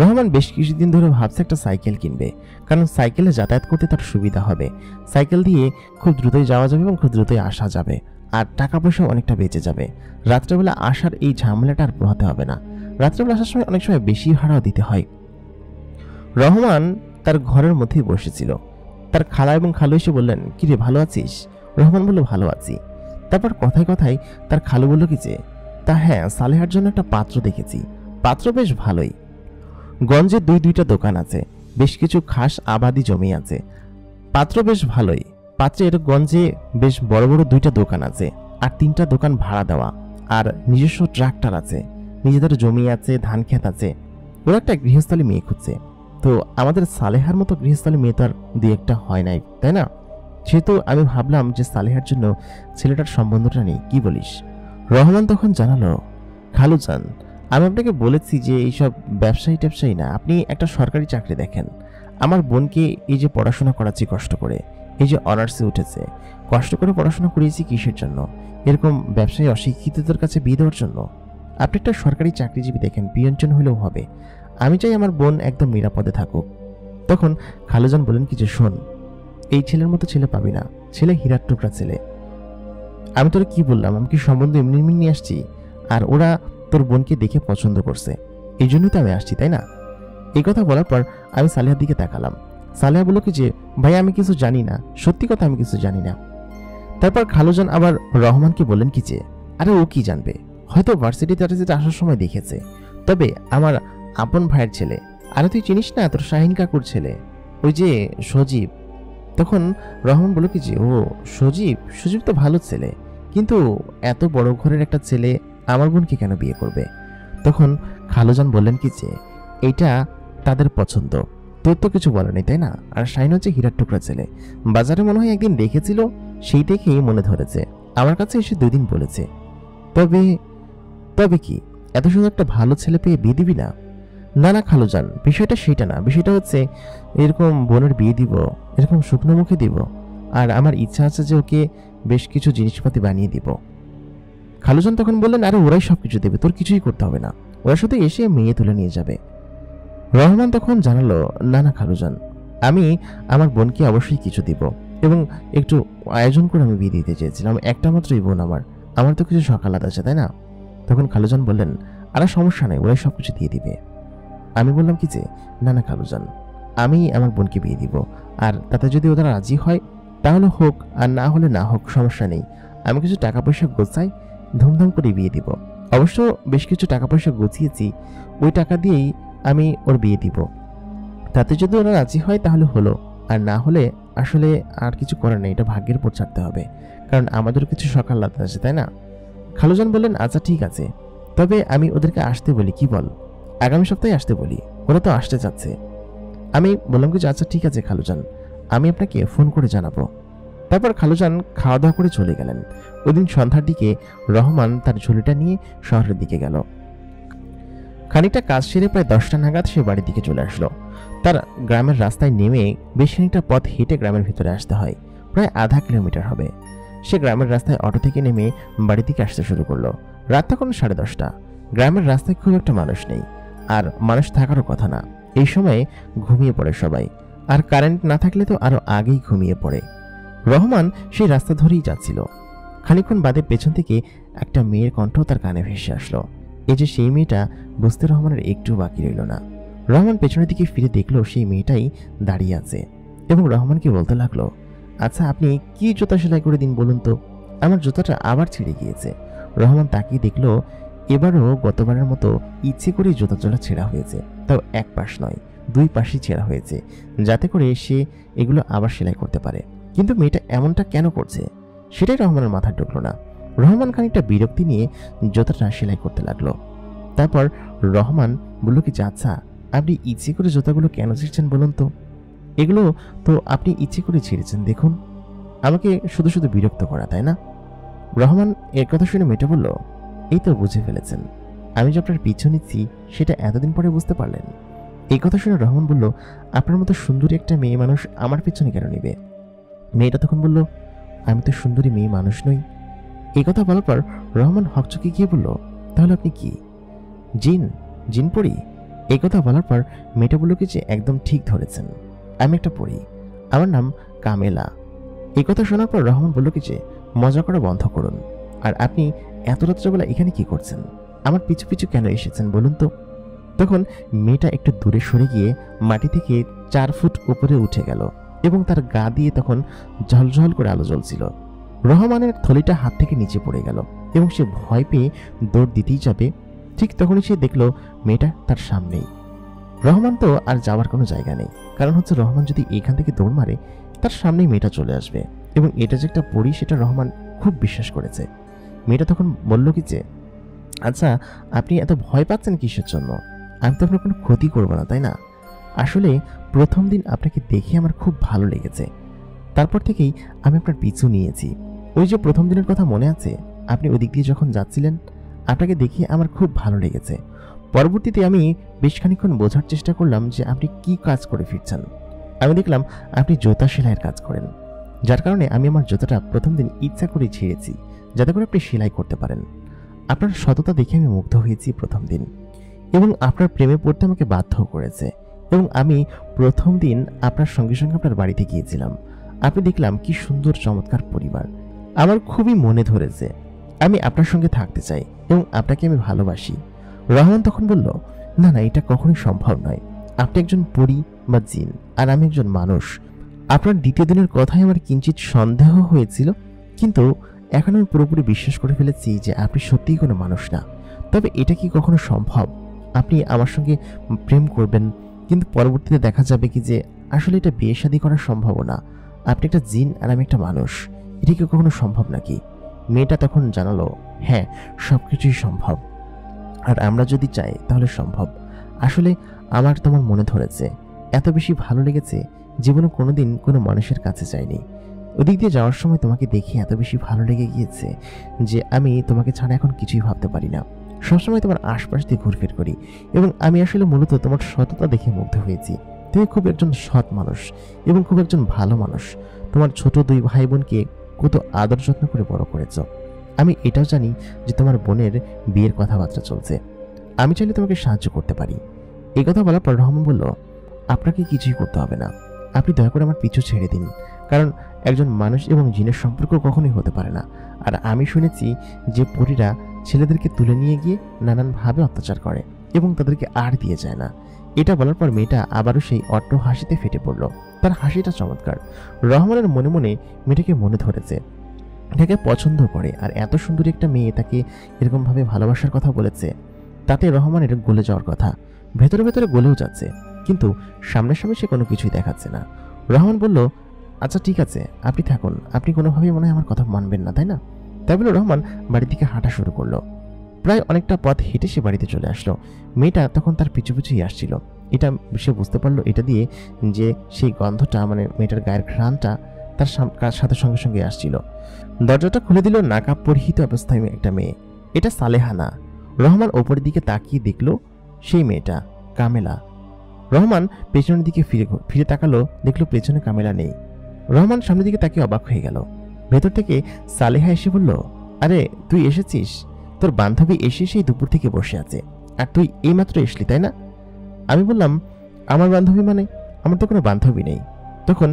রহমান বেশ কিছুদিন ধরে ভাবছে একটা সাইকেল কিনবে, কারণ সাইকেলে যাতায়াত করতে তার সুবিধা হবে। সাইকেল দিয়ে খুব দ্রুতই যাওয়া যাবে এবং খুব দ্রুতই আসা যাবে, আর টাকা পয়সাও অনেকটা বেঁচে যাবে। রাত্রেবেলা আসার এই ঝামেলাটা আর পোহাতে হবে না। রাত্রেবেলা আসার সময় অনেক সময় বেশি ভাড়াও দিতে হয়। রহমান তার ঘরের মধ্যেই বসেছিল। তার খালা এবং খালু এসে বললেন, কিরে ভালো আছিস? রহমান বলল, ভালো আছি। তারপর কথায় কথায় তার খালু বলল কি যে, তা হ্যাঁ, সালেহার জন্য একটা পাত্র দেখেছি, পাত্র বেশ ভালোই। গঞ্জে দুইটা দোকান আছে, বেশ কিছু খাস আবাদি জমি আছে, পাত্র বেশ ভালোই। পাত্রের গঞ্জে বেশ বড় বড় 2টা দোকান আছে, আর 3টা দোকান ভাড়া দেওয়া, আর নিজস্ব ট্রাক্টর আছে, নিজেদের জমি আছে, ধান ক্ষেত আছে। ওরা একটা গৃহস্থলী মেয়ে খুঁজছে। তো আমাদের সালেহার মতো গৃহস্থলী মেয়ে তো আর 2-1টা হয় নাই, তাই না? সেহেতু আমি ভাবলাম যে সালেহার জন্য ছেলেটার সম্বন্ধটা নেই, কি বলিস? রহমান তখন জানালো, খালুজান, আমি আপনাকে বলেছি যে এইসব ব্যবসায়ী না, আপনি একটা সরকারি চাকরি দেখেন। আমার বোনকে এই যে পড়াশোনা করাচ্ছি কষ্ট করে, এই যে অনার্সে উঠেছে, কষ্ট করে পড়াশোনা করিয়েছি কিসের জন্য? এরকম ব্যবসায়ী অশিক্ষিতদের কাছে বিয়ে দেওয়ার জন্য? আপনি একটা সরকারি চাকরিজীবী দেখেন, বিয়ঞ্চন হলেও হবে। আমি চাই আমার বোন একদম নিরাপদে থাকুক। তখন খালুজান বলেন কি যে, শোন, এই ছেলের মতো ছেলে পাবি না, ছেলে হীরার টুকরা ছেলে। আমি তোরা কি বললাম, আমি কি সম্বন্ধ এমনি এমনি নিয়ে আসছি? আর ওরা তোর বোনকে দেখে পছন্দ করছে, এই জন্যই তো আমি আসছি, তাই না? এই কথা বলার পর আমি সালেহার দিকে তাকালাম। সালেহা বলল কি যে, ভাই আমি কিছু জানি না, সত্যি কথা আমি কিছু জানি না। তারপর খালুজান আবার রহমানকে বললেন কি যে, আরে ও কি জানবে, হয়তো ভার্সিটিতে আসার সময় দেখেছে, তবে আমার আপন ভাইয়ের ছেলে। আরে তুই চিনিস না, তোর শাহিন কাকুর ছেলে, ওই যে সজীব। তখন রহমান বলল কি যে, ও সজীব তো ভালো ছেলে, কিন্তু এত বড় ঘরের একটা ছেলে আমার বোনকে কেন বিয়ে করবে? তখন খালুজান বললেন কি যে, এইটা তাদের পছন্দ, তোর তো কিছু বলে নেই, তাই না? আর শাহিন হচ্ছে হীরার টুকরা ছেলে, বাজারে মনে হয় একদিন দেখেছিল, সেই দেখেই মনে ধরেছে, আমার কাছে এসে 2 দিন বলেছে। তবে কি এত সুন্দর একটা ভালো ছেলে পেয়ে বিয়ে দিবি না? না খালুজান, বিষয়টা সেটা না, বিষয়টা হচ্ছে এরকম বোনের বিয়ে দিব, এরকম শুকনো মুখে দিব, আর আমার ইচ্ছা আছে যে ওকে বেশ কিছু জিনিসপাতি বানিয়ে দিব। খালুজান তখন বললেন, আরে ওরাই সবকিছু দেবে, তোর কিছুই করতে হবে না, ওরা শুধু এসে মেয়ে তুলে নিয়ে যাবে। রহমান তখন জানালো, না খালুজান, আমি আমার বোনকে অবশ্যই কিছু দিব, এবং একটু আয়োজন করে আমি বিয়ে দিতে চেয়েছিলাম, একটা মাত্রই বোন আমার তো কিছু সকালাত আছে, তাই না? তখন খালুজান বললেন, আরে সমস্যা নেই, ওরাই সবকিছু দিয়ে দিবে। আমি বললাম কি যে, না খালুজান, আমি আমার বোনকে বিয়ে দিব, আর তাতে যদি ওরা রাজি হয় তাহলে হোক, আর না হলে না হোক, সমস্যা নেই। আমি কিছু টাকা পয়সা গোছাই, ধুমধাম করে বিয়ে দিব। অবশ্য বেশ কিছু টাকা পয়সা গুছিয়েছি, ওই টাকা দিয়েই আমি ওর বিয়ে দিব। তাতে যদি ওরা রাজি হয় তাহলে হলো, আর না হলে আসলে আর কিছু করার নেই, এটা ভাগ্যের উপর ছাড়তে হবে, কারণ আমাদেরও কিছু সকাল রাত আছে, তাই না? খালুজান বললেন, আচ্ছা ঠিক আছে, তবে আমি ওদেরকে আসতে বলি, কি বল? আগামী সপ্তাহে আসতে বলি, ওরা তো আসতে চাচ্ছে। আমি বললাম কি যে আচ্ছা ঠিক আছে খালুজান, আমি আপনাকে ফোন করে জানাবো। তারপর খালুজান খাওয়া দাওয়া করে চলে গেলেন। ওইদিন সন্ধ্যার দিকে রহমান তার ঝুলিটা নিয়ে শহরের দিকে গেল। খানিকটা কাজ সেরে প্রায় 10টা নাগাদ সে বাড়ির দিকে চলে আসলো। তার গ্রামের রাস্তায় নেমে বেশ খানিকটা পথ হেঁটে গ্রামের ভিতরে আসতে হয়, প্রায় আধা কিলোমিটার হবে। সে গ্রামের রাস্তায় অটো থেকে নেমে বাড়ির দিকে আসতে শুরু করলো। রাত তখন 10:30। গ্রামের রাস্তায় খুব একটা মানুষ নেই, আর মানুষ থাকারও কথা না। এই সময়ে ঘুমিয়ে পড়ে সবাই, আর কারেন্ট না থাকলে তো আরো আগেই ঘুমিয়ে পড়ে। রহমান সেই রাস্তা ধরেই যাচ্ছিল। খানিকক্ষণ বাদে পেছন থেকে একটা মেয়ের কণ্ঠ তার কানে ভেসে আসলো। এই যে সেই মেয়েটা, বুঝতে রহমানের একটু বাকি রইল না। রহমান পেছনের দিকে ফিরে দেখলো সেই মেয়েটাই দাঁড়িয়ে আছে এবং রহমানকে বলতে লাগলো, আচ্ছা আপনি কি জুতা সেলাই করে দিন বলুন তো, আমার জুতাটা আবার ছিঁড়ে গিয়েছে। রহমান তাকিয়ে দেখলো এবারও গতবারের মতো ইচ্ছে করে জুতা জোড়া ছেঁড়া হয়েছে, তাও এক পাশ নয়, 2 পাশই ছেঁড়া হয়েছে, যাতে করে সে এগুলো আবার সেলাই করতে পারে। কিন্তু মেয়েটা এমনটা কেন করছে সেটাই রহমানের মাথায় ঢুকলো না। রহমান খানিকটা বিরক্তি নিয়ে জুতাটা সেলাই করতে লাগলো। তারপর রহমান বলল কি, আচ্ছা আপনি ইচ্ছে করে জুতাগুলো কেন ছিঁড়ছেন বলুন তো? এগুলো তো আপনি ইচ্ছে করে ছিঁড়েছেন, দেখুন, আমাকে শুধু শুধু বিরক্ত করা, তাই না? রহমান এর কথা শুনে মেয়েটা বলল, এই তো বুঝে ফেলেছেন, আমি যে আপনার পিছু নিচ্ছি সেটা এতদিন পরে বুঝতে পারলেন। এই কথা শুনে রহমান বলল, আপনার মতো সুন্দরী একটা মেয়ে মানুষ আমার পিছনে কেন নেবে? মেয়েটা তখন বলল, আমি তো সুন্দরী মেয়ে মানুষ নই। এই কথা বলার পর রহমান হকচকে গিয়ে বলল, তাহলে আপনি কি জিন? জিন পড়ি? এই কথা বলার পর মেয়েটা বলল কি যে একদম ঠিক ধরেছেন, আমি একটা পড়ি, আমার নাম কামেলা। এই কথা শোনার পর রহমান বলল কি যে মজা করা বন্ধ করুন, আর আপনি এত রাত্রেবেলা এখানে কি করছেন? আমার পিছু পিছু কেন এসেছেন বলুন তো? তখন মেয়েটা একটু দূরে সরে গিয়ে মাটি থেকে 4 ফুট উপরে উঠে গেল এবং তার গা দিয়ে তখন ঝলঝল করে আলো জ্বলছিল। রহমানের থলিটা হাত থেকে নিচে পড়ে গেল এবং সে ভয় পেয়ে দৌড় দিতেই যাবে। ঠিক তখনই সে দেখলো মেয়েটা তার সামনেই। রহমান তো আর যাওয়ার কোনো জায়গা নেই, কারণ হচ্ছে রহমান যদি এখান থেকে দৌড় মারে তার সামনেই মেয়েটা চলে আসবে, এবং এটা যে একটা পরী সেটা রহমান খুব বিশ্বাস করেছে। মেয়েটা তখন বলল কি যে, আচ্ছা আপনি এত ভয় পাচ্ছেন কিসের জন্য? আমি তো আপনার কোনো ক্ষতি করবো না, তাই না? আসলে প্রথম দিন আপনাকে দেখে আমার খুব ভালো লেগেছে, তারপর থেকেই আমি আপনার পিছু নিয়েছি। ওই যে প্রথম দিনের কথা মনে আছে, আপনি ওই দিক দিয়ে যখন যাচ্ছিলেন, আপনাকে দেখে আমার খুব ভালো লেগেছে। পরবর্তীতে আমি বেশ খানিকক্ষণ বোঝার চেষ্টা করলাম যে আপনি কি কাজ করে ফিরছেন। আমি দেখলাম আপনি জুতা সেলাইয়ের কাজ করেন, যার কারণে আমি আমার জুতাটা প্রথম দিন ইচ্ছা করে ছিঁড়েছি, যাতে করে আপনি সেলাই করতে পারেন। আপনার সততা দেখে আমি মুগ্ধ হয়েছি প্রথম দিন, এবং আপনার প্রেমে পড়তে আমাকে বাধ্য করেছে। এবং আমি প্রথম দিন আপনার সঙ্গে সঙ্গে আপনার বাড়িতে গিয়েছিলাম। আপনি দেখলাম কি সুন্দর চমৎকার পরিবার, আমার খুবই মনে ধরেছে। আমি আপনার সঙ্গে থাকতে চাই এবং আপনাকে আমি ভালোবাসি। রহমান তখন বলল, না না, এটা কখনোই সম্ভব নয়। আপনি একজন পরী বা জিন, আর আমি একজন মানুষ। আপনার দ্বিতীয় দিনের কথাই আমার কিঞ্চিত সন্দেহ হয়েছিল, কিন্তু এখন আমি পুরোপুরি বিশ্বাস করে ফেলেছি যে আপনি সত্যিই কোনো মানুষ না। তবে এটা কি কখনো সম্ভব আপনি আমার সঙ্গে প্রেম করবেন, কিন্তু পরবর্তীতে দেখা যাবে কি যে আসলে এটা বিয়ে শাদী করা সম্ভব না? আপনি একটা জিন আর আমি একটা মানুষ, এটা কি কখনো সম্ভব নাকি? মেয়েটা তখন জানালো, হ্যাঁ সবকিছুই সম্ভব, আর আমরা যদি চাই তাহলে সম্ভব। আসলে আমার তোমার মনে ধরেছে, এত বেশি ভালো লেগেছে, জীবনে কোনোদিন কোনো মানুষের কাছে যাইনি। ওদিক দিয়ে যাওয়ার সময় তোমাকে দেখে এত বেশি ভালো লেগে গিয়েছে যে আমি তোমাকে ছাড়া এখন কিছুই ভাবতে পারি না। সবসময় তোমার আশপাশ দিয়ে ঘুরফির করি, এবং আমি আসলে মূলত তোমার সততা দেখে মুগ্ধ হয়েছি। তুমি খুব একজন সৎ মানুষ এবং খুব একজন ভালো মানুষ। তোমার ছোট 2 ভাই বোনকে কত আদর যত্ন করে বড় করেছ। আমি এটাও জানি যে তোমার বোনের বিয়ের কথাবার্তা চলছে। আমি চাইলে তোমাকে সাহায্য করতে পারি। এই কথা বলার পর রহমান বলল, আপনাকে কিছুই করতে হবে না, আপনি দয়া করে আমার পিছু ছেড়ে দিন, কারণ একজন মানুষ এবং জিনের সম্পর্ক কখনোই হতে পারে না। আর আমি শুনেছি যে পরীরা ছেলেদেরকে তুলে নিয়ে গিয়ে নানানভাবে অত্যাচার করে এবং তাদেরকে আর দিয়ে যায় না। এটা বলার পর মেয়েটা আবারও সেই অট্ট হাসিতে ফেটে পড়ল। তার হাসিটা চমৎকার। রহমানের মনে মনে মেয়েটাকে মনে ধরেছে, এটাকে পছন্দ করে, আর এত সুন্দরী একটা মেয়ে তাকে এরকমভাবে ভালোবাসার কথা বলেছে। তাতে রহমানের গলে যাওয়ার কথা, ভেতরে ভেতরে গলেও যাচ্ছে, কিন্তু সামনাসামনি সে কোনো কিছুই দেখাচ্ছে না। রহমান বলল, আচ্ছা ঠিক আছে, আপনি থাকুন, আপনি কোনোভাবেই মনে হয় আমার কথা মানবেন না, তাই না? তাই বলে রহমান বাড়ির দিকে হাঁটা শুরু করলো। প্রায় অনেকটা পথ হেঁটে সে বাড়িতে চলে আসলো। মেয়েটা তখন তার পিছু পিছুই আসছিল। এটা সে বুঝতে পারলো এটা দিয়ে যে সেই গন্ধটা, মানে মেয়েটার গায়ের ঘ্রাণটা তার সাথে সঙ্গে সঙ্গে আসছিল। দরজাটা খুলে দিল নাকাব পরিহিত অবস্থায় একটা মেয়ে। এটা সালেহা না। রহমান ওপরের দিকে তাকিয়ে দেখলো সেই মেয়েটা কামেলা। রহমান পেছনের দিকে ফিরে তাকালো, দেখলো পেছনে কামেলা নেই। রহমান সামনের দিকে তাকিয়ে অবাক হয়ে গেল। ভেতর থেকে সালেহা এসে বলল, আরে তুই এসেছিস? তোর বান্ধবী এসে সেই দুপুর থেকে বসে আছে, আর তুই এইমাত্র এসলি, তাই না? আমি বললাম, আমার বান্ধবী মানে? আমার তো কোনো বান্ধবী নেই। তখন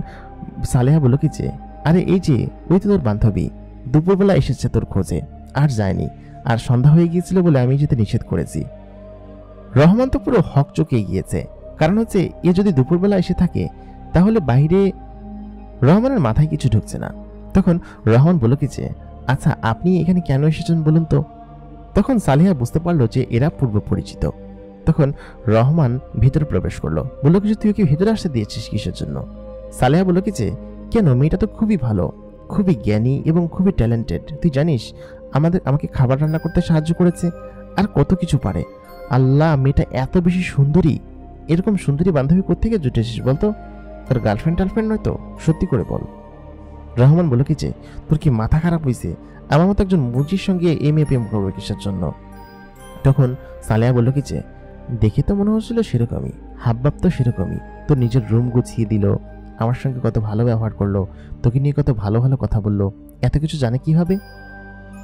সালেহা বলল কি যে, আরে এই যে ওই তো তোর বান্ধবী, দুপুরবেলা এসেছে তোর খোঁজে, আর যায়নি, আর সন্ধ্যা হয়ে গিয়েছিল বলে আমি যেতে নিষেধ করেছি। রহমান তো পুরো হকচকে গিয়েছে, কারণ হচ্ছে এ যদি দুপুরবেলা এসে থাকে তাহলে বাইরে। রহমানের মাথায় কিছু ঢুকছে না। তখন রহমান বলল কি যে, আচ্ছা আপনি এখানে কেন এসেছেন বলুন তো? তখন সালেহা বুঝতে পারলো যে এরা পূর্ব পরিচিত। তখন রহমান ভিতরে প্রবেশ করলো, বললো কি যে, তুই ওকে ভিতরে আসতে দিয়েছিস কিসের জন্য? সালেহা বলল কি যে, কেন, মেয়েটা তো খুবই ভালো, খুবই জ্ঞানী এবং খুবই ট্যালেন্টেড। তুই জানিস আমাকে খাবার রান্না করতে সাহায্য করেছে, আর কত কিছু পারে। আল্লাহ, মেয়েটা এত বেশি সুন্দরী। এরকম সুন্দরী বান্ধবী কোত্থেকে জুটেছিস বলতো? তোর গার্লফ্রেন্ড টার্লফ্রেন্ড নয় তো? সত্যি করে বল। রহমান বলল কি যে, তোর কি মাথা খারাপ হয়েছে? আমার মতো একজন মুরজির সঙ্গে মেয়ে প্রেম করবে কিসের জন্য? তখন সালেহা বলল কি যে, দেখে তো মনে হচ্ছিল সেরকমই, হাবভাব তো সেরকমই। তোর নিজের রুম গুছিয়ে দিল, আমার সঙ্গে কত ভালো ব্যবহার করলো, তোকে নিয়ে কত ভালো ভালো কথা বললো, এত কিছু জানে কিভাবে?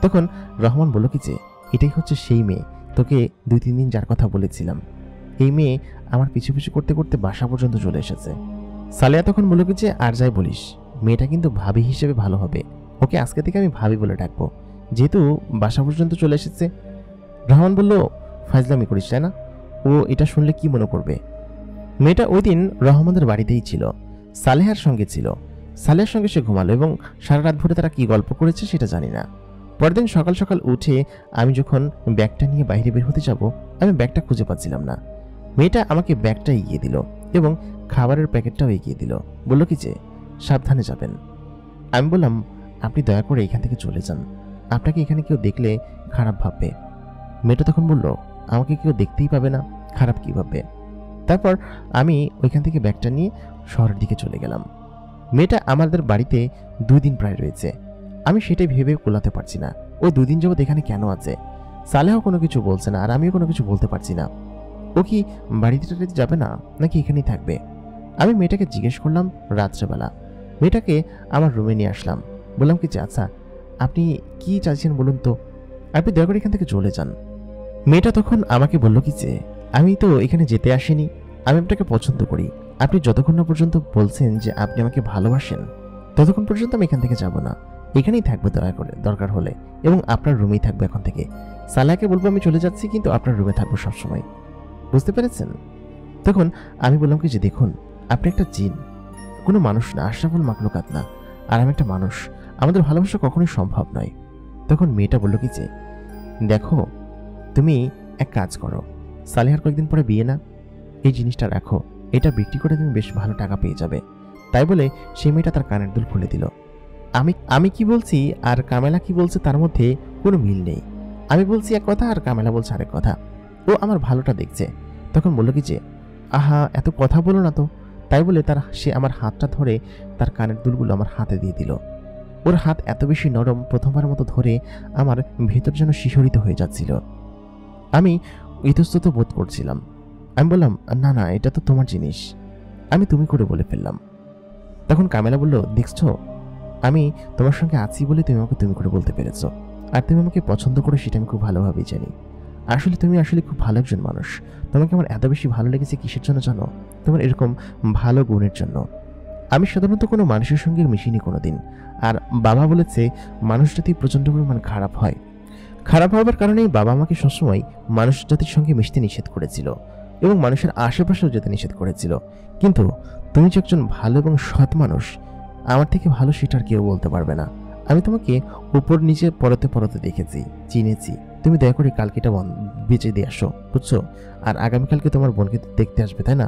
তখন রহমান বলল কি যে, এটাই হচ্ছে সেই মেয়ে, তোকে 2-3 দিন যার কথা বলেছিলাম। এই মেয়ে আমার পিছু পিছু করতে করতে বাসা পর্যন্ত চলে এসেছে। সালেহা তখন বলল কি যে, আর যাই বলিস, মেয়েটা কিন্তু ভাবি হিসেবে ভালো হবে। ওকে আজকে থেকে আমি ভাবি বলে ডাকবো, যেহেতু বাসা পর্যন্ত চলে এসেছে। রহমান বলল, ফাজলামি করিস, তাই না? ও এটা শুনলে কি মনে করবে? মেয়েটা ওই দিন রহমানের বাড়িতেই ছিল, সালেহার সঙ্গে ছিল। সালেহার সঙ্গে সে ঘুমালো এবং সারা রাত ভরে তারা কি গল্প করেছে সেটা জানি না। পরের দিন সকাল সকাল উঠে আমি যখন ব্যাগটা নিয়ে বাইরে বের হতে যাব, আমি ব্যাগটা খুঁজে পাচ্ছিলাম না। মেয়েটা আমাকে ব্যাগটা এগিয়ে দিল এবং খাবারের প্যাকেটটাও এগিয়ে দিল। বলল কি যে, সাবধানে যাবেন। আমি বললাম, আপনি দয়া করে এখান থেকে চলে যান, আপনাকে এখানে কেউ দেখলে খারাপ ভাববে। মেয়েটা তখন বলল, আমাকে কেউ দেখতেই পাবে না, খারাপ কি ভাববে? তারপর আমি ওইখান থেকে ব্যাগটা নিয়ে শহরের দিকে চলে গেলাম। মেয়েটা আমাদের বাড়িতে 2 দিন প্রায় রয়েছে। আমি সেটাই ভেবে কোলাতে পারছি না, ওই 2 দিন যাবত এখানে কেন আছে। সালেহা কোনো কিছু বলছে না, আর আমিও কোনো কিছু বলতে পারছি না। ও কি বাড়িতে যাবে না, নাকি এখানেই থাকবে? আমি মেয়েটাকে জিজ্ঞেস করলাম রাত্রেবেলা। মেয়েটাকে আমার রুমে নিয়ে আসলাম, বললাম কি যে, আচ্ছা আপনি কি চাইছেন বলুন তো, আপনি দয়া করে এখান থেকে চলে যান। মেয়েটা তখন আমাকে বলল কি যে, আমি তো এখানে যেতে আসিনি, আমি আপনাকে পছন্দ করি। আপনি যতক্ষণ না পর্যন্ত বলছেন যে আপনি আমাকে ভালোবাসেন, ততক্ষণ পর্যন্ত আমি এখান থেকে যাব না, এখানেই থাকবো দয়া করে, দরকার হলে, এবং আপনার রুমেই থাকবো এখন থেকে। সালেহাকে বলবো আমি চলে যাচ্ছি, কিন্তু আপনার রুমে থাকবো সবসময়, বুঝতে পেরেছেন? তখন আমি বললাম কি যে, দেখুন, আপনি একটা জিন, কোনো মানুষ না, আশরাফুল মাখলুকাত না, আর আমি একটা মানুষ, আমাদের ভালোবাসা কখনোই সম্ভব নয়। তখন মেয়েটা বলল কি যে, দেখো, তুমি এক কাজ করো, সালেহার কয়েকদিন পরে বিয়ে না, এই জিনিসটা রাখো, এটা বিক্রি করে তুমি বেশ ভালো টাকা পেয়ে যাবে। তাই বলে সেই মেয়েটা তার কানের দুল খুলে দিল। আমি কি বলছি আর কামেলা কি বলছে তার মধ্যে কোনো মিল নেই। আমি বলছি এক কথা আর কামেলা বলছে আরেক কথা। ও আমার ভালোটা দেখছে। তখন বলল কি যে, আহা, এত কথা বলো না তো। তাই বলে সে আমার হাতটা ধরে তার কানের দুলগুলো আমার হাতে দিয়ে দিল। ওর হাত এত বেশি নরম, প্রথমবার মতো ধরে আমার ভেতর যেন শিহরিত হয়ে যাচ্ছিল। আমি ইতস্তত বোধ করছিলাম। আমি বললাম, না না, এটা তো তোমার জিনিস। আমি তুমি করে বলে ফেললাম। তখন কামেলা বলল, দেখছো, আমি তোমার সঙ্গে আছি বলে তুমি আমাকে তুমি করে বলতে পেরেছো, আর তুমি আমাকে পছন্দ করো সেটা আমি খুব ভালোভাবেই জানি। তুমি আসলে খুব ভালো একজন মানুষ। তোমাকে আমার এত বেশি ভালো লেগেছে কিসের জন্য জানো? তোমার এরকম ভালো গুণের জন্য। আমি সাধারণত কোনো মানুষের সঙ্গে মিশিনি কোনোদিন, আর বাবা বলেছে মানুষ জাতি প্রচণ্ড পরিমাণ খারাপ হয়। খারাপ হওয়ার কারণেই বাবা আমাকে সবসময় মানুষ জাতির সঙ্গে মিশতে নিষেধ করেছিল এবং মানুষের আশেপাশেও যেতে নিষেধ করেছিল। কিন্তু তুমি যে একজন ভালো এবং সৎ মানুষ, আমার থেকে ভালো সেটা আর কেউ বলতে পারবে না। আমি তোমাকে উপর নিচে পরতে পরতে দেখেছি, চিনেছি। তুমি দয়া করে কালকে এটা বেঁচে দিয়ে আসো, বুঝছো? আর আগামীকালকে তোমার বোনকে দেখতে আসবে, তাই না?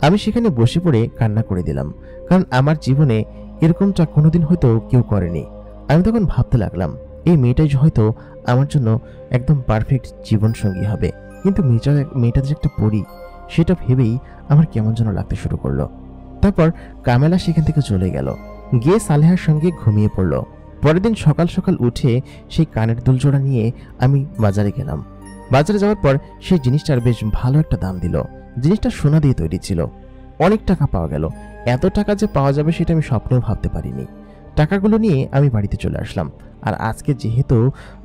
আমি সেখানে বসে পড়ে কান্না করে দিলাম, কারণ আমার জীবনে এরকমটা কোনোদিন হয়তো কেউ করেনি। আমি তখন ভাবতে লাগলাম এই মেয়েটাই হয়তো আমার জন্য একদম পারফেক্ট জীবনসঙ্গী হবে। কিন্তু মেয়েটা যে একটা পরী, সেটা ভেবেই আমার কেমন যেন লাগতে শুরু করলো। তারপর কামেলা সেখান থেকে চলে গেল, গিয়ে সালেহার সঙ্গে ঘুমিয়ে পড়ল। পরের দিন সকাল সকাল উঠে সেই কানের দুলজোড়া নিয়ে আমি বাজারে গেলাম। বাজারে যাওয়ার পর সেই জিনিসটার বেশ ভালো একটা দাম দিল। জিনিসটা সোনা দিয়ে তৈরি ছিল। অনেক টাকা পাওয়া গেল। এত টাকা যে পাওয়া যাবে সেটা আমি স্বপ্নেও ভাবতে পারিনি। টাকাগুলো নিয়ে আমি বাড়িতে চলে আসলাম। আর আজকে যেহেতু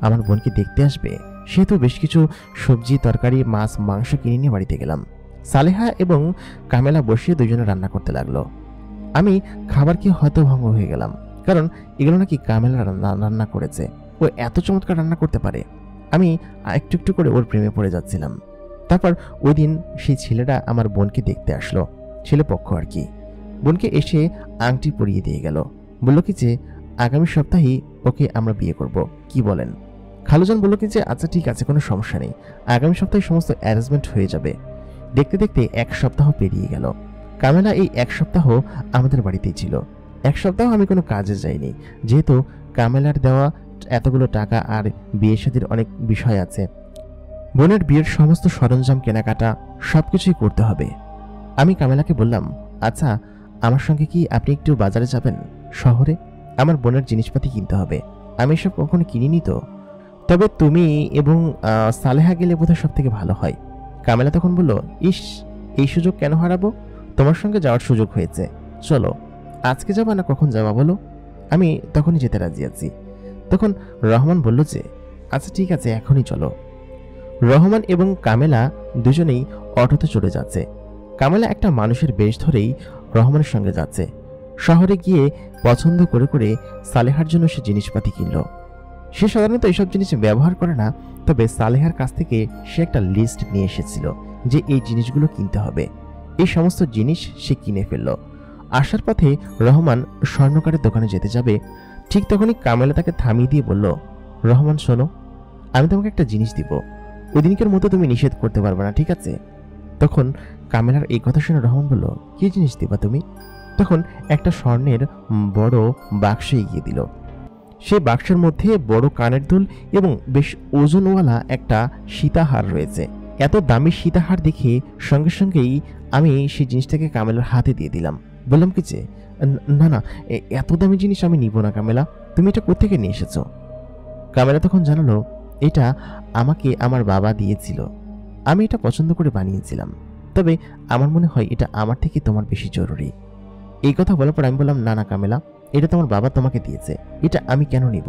আমার বোনকে দেখতে আসবে, সেহেতু বেশ কিছু সবজি, তরকারি, মাছ, মাংস কিনে নিয়ে বাড়িতে গেলাম। সালেহা এবং কামেলা বসিয়ে দুজনে রান্না করতে লাগলো। আমি খাবার খেয়ে হতভম্ব হয়ে গেলাম, কারণ এগুলো নাকি কামেলা রান্না করেছে। ও এত চমৎকার রান্না করতে পারে। আমি একটু একটু করে ওর প্রেমে পড়ে যাচ্ছিলাম। তারপর ওই দিন সেই ছেলেটা আমার বোনকে দেখতে আসলো, ছেলেপক্ষ আর কি। বোনকে এসে আংটি পরিয়ে দিয়ে গেল, বলল কি যে আগামী সপ্তাহেই ওকে আমরা বিয়ে করব, কি বলেন? খালুজান বলল কি যে আচ্ছা ঠিক আছে, কোনো সমস্যা নেই, আগামী সপ্তাহে সমস্ত অ্যারেঞ্জমেন্ট হয়ে যাবে। দেখতে দেখতে 1 সপ্তাহ পেরিয়ে গেল। কামেলা এই 1 সপ্তাহ আমাদের বাড়িতেই ছিল। 1 সপ্তাহ আমি কোনো কাজে যাইনি, যেহেতু কামেলার দেওয়া এতগুলো টাকা আর বিয়ে শাদীর অনেক বিষয় আছে। বোনের বিয়ের সমস্ত সরঞ্জাম কেনাকাটা সবকিছুই করতে হবে। আমি কামেলাকে বললাম, আচ্ছা আমার সঙ্গে কি আপনি একটু বাজারে যাবেন? শহরে আমার বোনের জিনিসপাতি কিনতে হবে। আমি এসব কখনো কিনিনি তো। তবে তুমি এবং সালেহা গেলে বোধহয় সব থেকে ভালো হয়। কামেলা তখন বলল, ইস, এই সুযোগ কেন হারাবো? তোমার সঙ্গে যাওয়ার সুযোগ হয়েছে, চলো। আজকে যাবা না কখন যাবা বলো? আমি তখনই যেতে রাজি আছি। তখন রহমান বলল যে আচ্ছা ঠিক আছে, এখনই চলো। রহমান এবং কামেলা দুজনেই অটোতে চলে যাচ্ছে। কামেলা একটা মানুষের বেশ ধরেই রহমানের সঙ্গে যাচ্ছে। শহরে গিয়ে পছন্দ করে করে সালেহার জন্য সে জিনিসপাতি কিনল। সে সাধারণত এসব জিনিস ব্যবহার করে না, তবে সালেহার কাছ থেকে সে একটা লিস্ট নিয়ে এসেছিল যে এই জিনিসগুলো কিনতে হবে। এই সমস্ত জিনিস সে কিনে ফেলল। আসার পথে রহমান স্বর্ণকারের দোকানে যেতে যাবে, ঠিক তখনই কামেলা তাকে থামিয়ে দিয়ে বলল, রহমান শোনো, আমি তোমাকে একটা জিনিস দিব, ওই দিনকের মতো তুমি নিষেধ করতে পারবে না, ঠিক আছে? তখন কামেলার এই কথা শুনে রহমান বলল, কি জিনিস দিবা তুমি? তখন একটা স্বর্ণের বড় বাক্স এগিয়ে দিল। সেই বাক্সের মধ্যে বড় কানের দুল এবং বেশ ওজনওয়ালা একটা সীতাহার রয়েছে। এত দামি সীতাহার দেখে সঙ্গে সঙ্গেই আমি সেই জিনিসটাকে কামেলার হাতে দিয়ে দিলাম। বললাম কি যে না না, এত দামি জিনিস আমি নিব না কামেলা, তুমি এটা কোত্থেকে নিয়ে এসেছো? কামেলা তখন জানালো, এটা আমাকে আমার বাবা দিয়েছিল, আমি এটা পছন্দ করে বানিয়েছিলাম, তবে আমার মনে হয় এটা আমার থেকে তোমার বেশি জরুরি। এই কথা বলার পর আমি বললাম, না না কামেলা, এটা তোমার বাবা তোমাকে দিয়েছে, এটা আমি কেন নিব?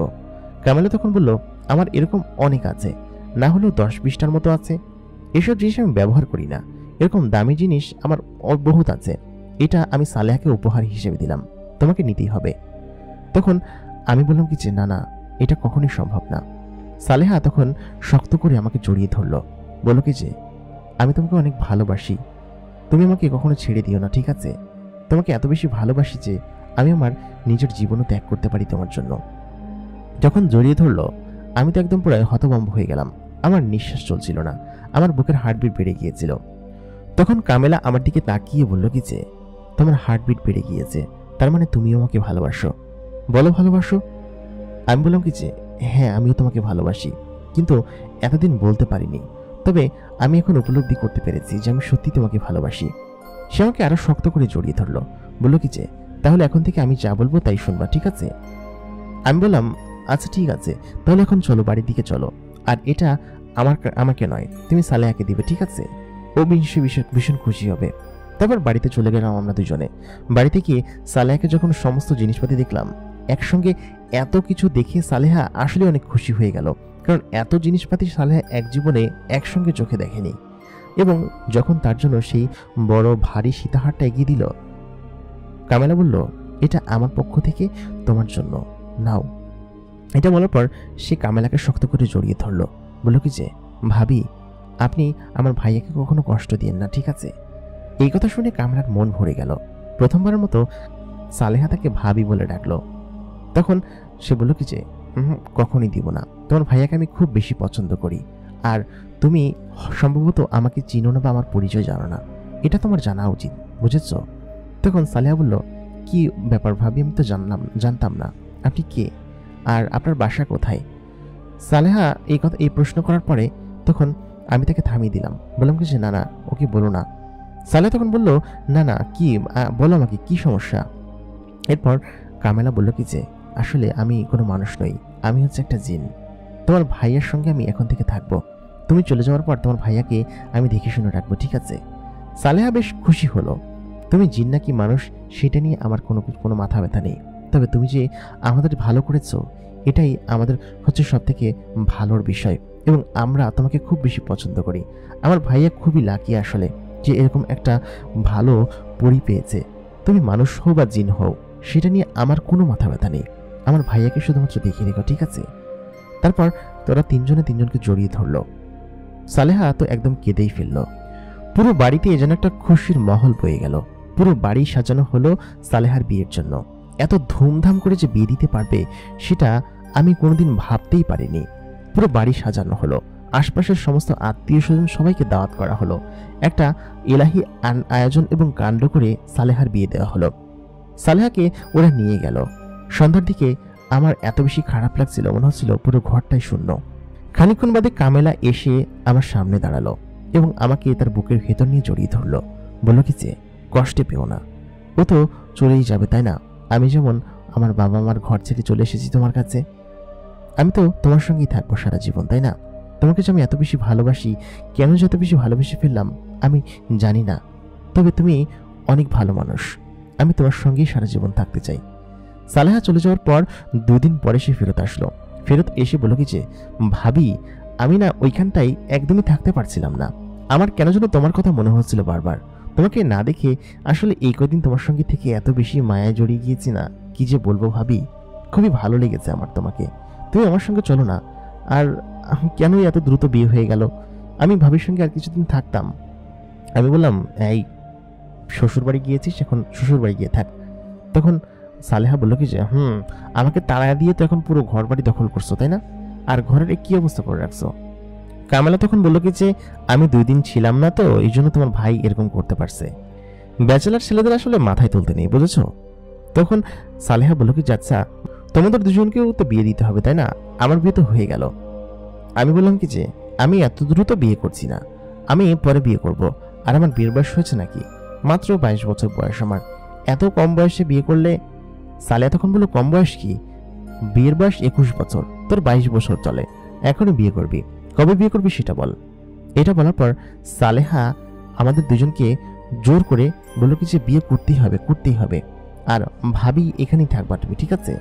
কামেলা তখন বলল, আমার এরকম অনেক আছে, না হলেও 10-20টার মতো আছে। এসব জিনিস আমি ব্যবহার করি না, এরকম দামি জিনিস আমার বহুত আছে। এটা আমি সালেহাকে উপহার হিসেবে দিলাম, তোমাকে নিতেই হবে। তখন আমি বললাম কি যে না না, এটা কখনোই সম্ভব না। সালেহা তখন শক্ত করে আমাকে জড়িয়ে ধরল, বলল কি যে আমি তোমাকে অনেক ভালোবাসি, তুমি আমাকে কখনো ছেড়ে দিও না, ঠিক আছে? তোমাকে এত বেশি ভালোবাসি যে আমি আমার নিজের জীবনও ত্যাগ করতে পারি তোমার জন্য। যখন জড়িয়ে ধরলো, আমি তো একদম পুরো হতভম্ব হয়ে গেলাম। আমার নিঃশ্বাস চলছিল না, আমার বুকের হার্টবিট বেড়ে গিয়েছিল। তখন কামেলা আমার দিকে তাকিয়ে বলল কি যে তোমার হার্টবিট বেড়ে গিয়েছে, তার মানে তুমিও আমাকে ভালোবাসো। বলো ভালোবাসো? আমি বললাম কি যে হ্যাঁ, আমিও তোমাকে ভালোবাসি, কিন্তু এতদিন বলতে পারিনি। তবে আমি এখন উপলব্ধি করতে পেরেছি যে আমি সত্যি তোমাকে ভালোবাসি। সে আমাকে আরো শক্ত করে জড়িয়ে ধরলো, বলল কি যে তাহলে এখন থেকে আমি যা বলবো তাই শুনবা, ঠিক আছে? আমি বললাম, আচ্ছা ঠিক আছে, তাহলে এখন চলো, বাড়ির দিকে চলো। আর এটা আমাকে নয়, তুমি সালেহাকে দিবে, ঠিক আছে? ও ভীষণ খুশি হবে। তারপর বাড়িতে চলে গেলাম আমরা দুজনে। বাড়িতে গিয়ে সালেহাকে যখন সমস্ত জিনিসপাতি দেখলাম, একসঙ্গে এত কিছু দেখে সালেহা আসলে অনেক খুশি হয়ে গেল, কারণ এত জিনিসপাতি সালেহা এক জীবনে একসঙ্গে চোখে দেখেনি। এবং যখন তার জন্য সেই বড় ভারী সীতাহারটা এগিয়ে দিল, কামেলা বলল, এটা আমার পক্ষ থেকে তোমার জন্য, নাও। এটা বলার পর সে কামেলাকে শক্ত করে জড়িয়ে ধরল, বলল কি যে ভাবি, আপনি আমার ভাইয়াকে কখনো কষ্ট দিয়েন না, ঠিক আছে? এই কথা শুনে কামেলার মন ভরে গেল। প্রথমবারের মতো সালেহা তাকে ভাবি বলে ডাকলো। তখন সে বলল কি যে কখনই দিব না, তোমার ভাইয়াকে আমি খুব বেশি পছন্দ করি, আর তুমি সম্ভবত আমাকে চিনো না বা আমার পরিচয় জানো না, এটা তোমার জানা উচিত, বুঝেছ? তখন সালেহা বলল, কি ব্যাপার ভাবি, আমি তো জানতাম না আপনি কে, আর আপনার বাসা কোথায়? সালেহা এই প্রশ্ন করার পরে তখন আমি তাকে থামিয়ে দিলাম, বললাম কি যে না না, ওকে বলো না। সালেহা তখন বলল, না না কি, বলো আমাকে কি সমস্যা। এরপর কামেলা বলল কি যে আসলে আমি কোনো মানুষ নই, আমি হচ্ছে একটা জিন। তোমার ভাইয়ার সঙ্গে আমি এখন থেকে থাকবো। তুমি চলে যাওয়ার পর তোমার ভাইয়াকে আমি দেখে শুনে রাখবো, ঠিক আছে? সালেহা বেশ খুশি হলো। তুমি জিন নাকি মানুষ সেটা নিয়ে আমার কোনো মাথা ব্যথা নেই, তবে তুমি যে আমাদের ভালো করেছো এটাই আমাদের হচ্ছে সব থেকে ভালোর বিষয়, এবং আমরা তোমাকে খুব বেশি পছন্দ করি। আমার ভাইয়া খুবই লাকি আসলে যে এরকম একটা ভালো পরি পেয়েছে। তুমি মানুষ হও বা জিন হও সেটা নিয়ে আমার কোনো মাথা ব্যথা নেই, আমার ভাইয়াকে শুধুমাত্র দেখিয়ে রেখো, ঠিক আছে? তারপর তোরা তিনজনকে জড়িয়ে ধরলো। সালেহা তো একদম কেঁদেই ফেলল। পুরো বাড়িতে যেন একটা খুশির মহল বয়ে গেল। পুরো বাড়ি সাজানো হলো সালেহার বিয়ের জন্য। এত ধুমধাম করে যে বিয়ে দিতে পারবে সেটা আমি কোনোদিন ভাবতেই পারিনি। পুরো বাড়ি সাজানো হলো, আশপাশের সমস্ত আত্মীয় স্বজন সবাইকে দাওয়াত করা হলো। একটা এলাহি আয়োজন এবং কাণ্ড করে সালেহার বিয়ে দেওয়া হলো। সালেহাকে ওরা নিয়ে গেল। সন্ধ্যার দিকে আমার এত বেশি খারাপ লাগছিল, মনে হচ্ছিল পুরো ঘরটাই শূন্য। খানিকক্ষণ বাদে কামেলা এসে আমার সামনে দাঁড়ালো এবং আমাকে তার বুকের ভেতর নিয়ে জড়িয়ে ধরলো। বলল কি যে কষ্টে পেও না, ও তো চলেই যাবে তাই না? আমি যেমন আমার বাবা মার ঘর ছেড়ে চলে এসেছি তোমার কাছে, আমি তো তোমার সঙ্গেই থাকবো সারা জীবন, তাই না? তোমাকে যে আমি এত বেশি ভালোবাসি, কেন যে এত বেশি ভালোবেসে ফেললাম আমি জানি না, তবে তুমি অনেক ভালো মানুষ, আমি তোমার সঙ্গেই সারা জীবন থাকতে চাই। সালেহা চলে যাওয়ার পর 2 দিন পরে সে ফেরত আসলো। ফেরত এসে বলল কি যে ভাবি, আমি না ওইখানটাই একদমই থাকতে পারছিলাম না। আমার কেন যেন তোমার কথা মনে হচ্ছিল বারবার। তোমাকে না দেখে আসলে এই কদিন তোমার সঙ্গে থেকে এত বেশি মায়ায় জড়িয়ে গিয়েছি না, কি যে বলবো ভাবি, খুবই ভালো লেগেছে আমার তোমাকে। তুমি আমার সঙ্গে চলো না। আর কেন এত দ্রুত বিয়ে হয়ে গেল? আমি ভাবির সঙ্গে আর কিছুদিন থাকতাম। আমি বললাম, এই শ্বশুর বাড়ি গিয়েছিস, এখন শ্বশুর বাড়ি গিয়ে থাক। তখন সালেহা বলল কি যে আমাকে তাড়া দিয়ে তো এখন পুরো ঘর বাড়ি দখল করছো তাই না? আর ঘরের কি অবস্থা করে রাখছো? কামেলা তখন বলল কি যে আমি 2 দিন ছিলাম না তো, এই জন্য তোমার ভাই এরকম করতে পারছে। ব্যাচেলার ছেলেদের আসলে মাথায় তুলতে নেই, বুঝেছো? তখন সালেহা বলল কি, আচ্ছা তোমাদের দুজনকেও তো বিয়ে দিতে হবে তাই না? আমার বিয়ে তো হয়ে গেল। আমি বললাম কি যে আমি এত দ্রুত বিয়ে করছি না, আমি পরে বিয়ে করব। আর আমার বিয়ের বয়স হয়েছে নাকি, মাত্র 22 বছর বয়স আমার, এত কম বয়সে বিয়ে করলে? সালেহা তখন বলল, কম বয়স কি, বিয়ের বয়স 21 বছর, তোর 22 বছর চলে, এখনই বিয়ে করবি, কবে বিয়ে করবি সেটা বল। এটা বলার পর সালেহা আমাদের দুজনকে জোর করে বলল কি যে বিয়ে করতেই হবে, আর ভাবি এখানেই থাকবা তুমি, ঠিক আছে?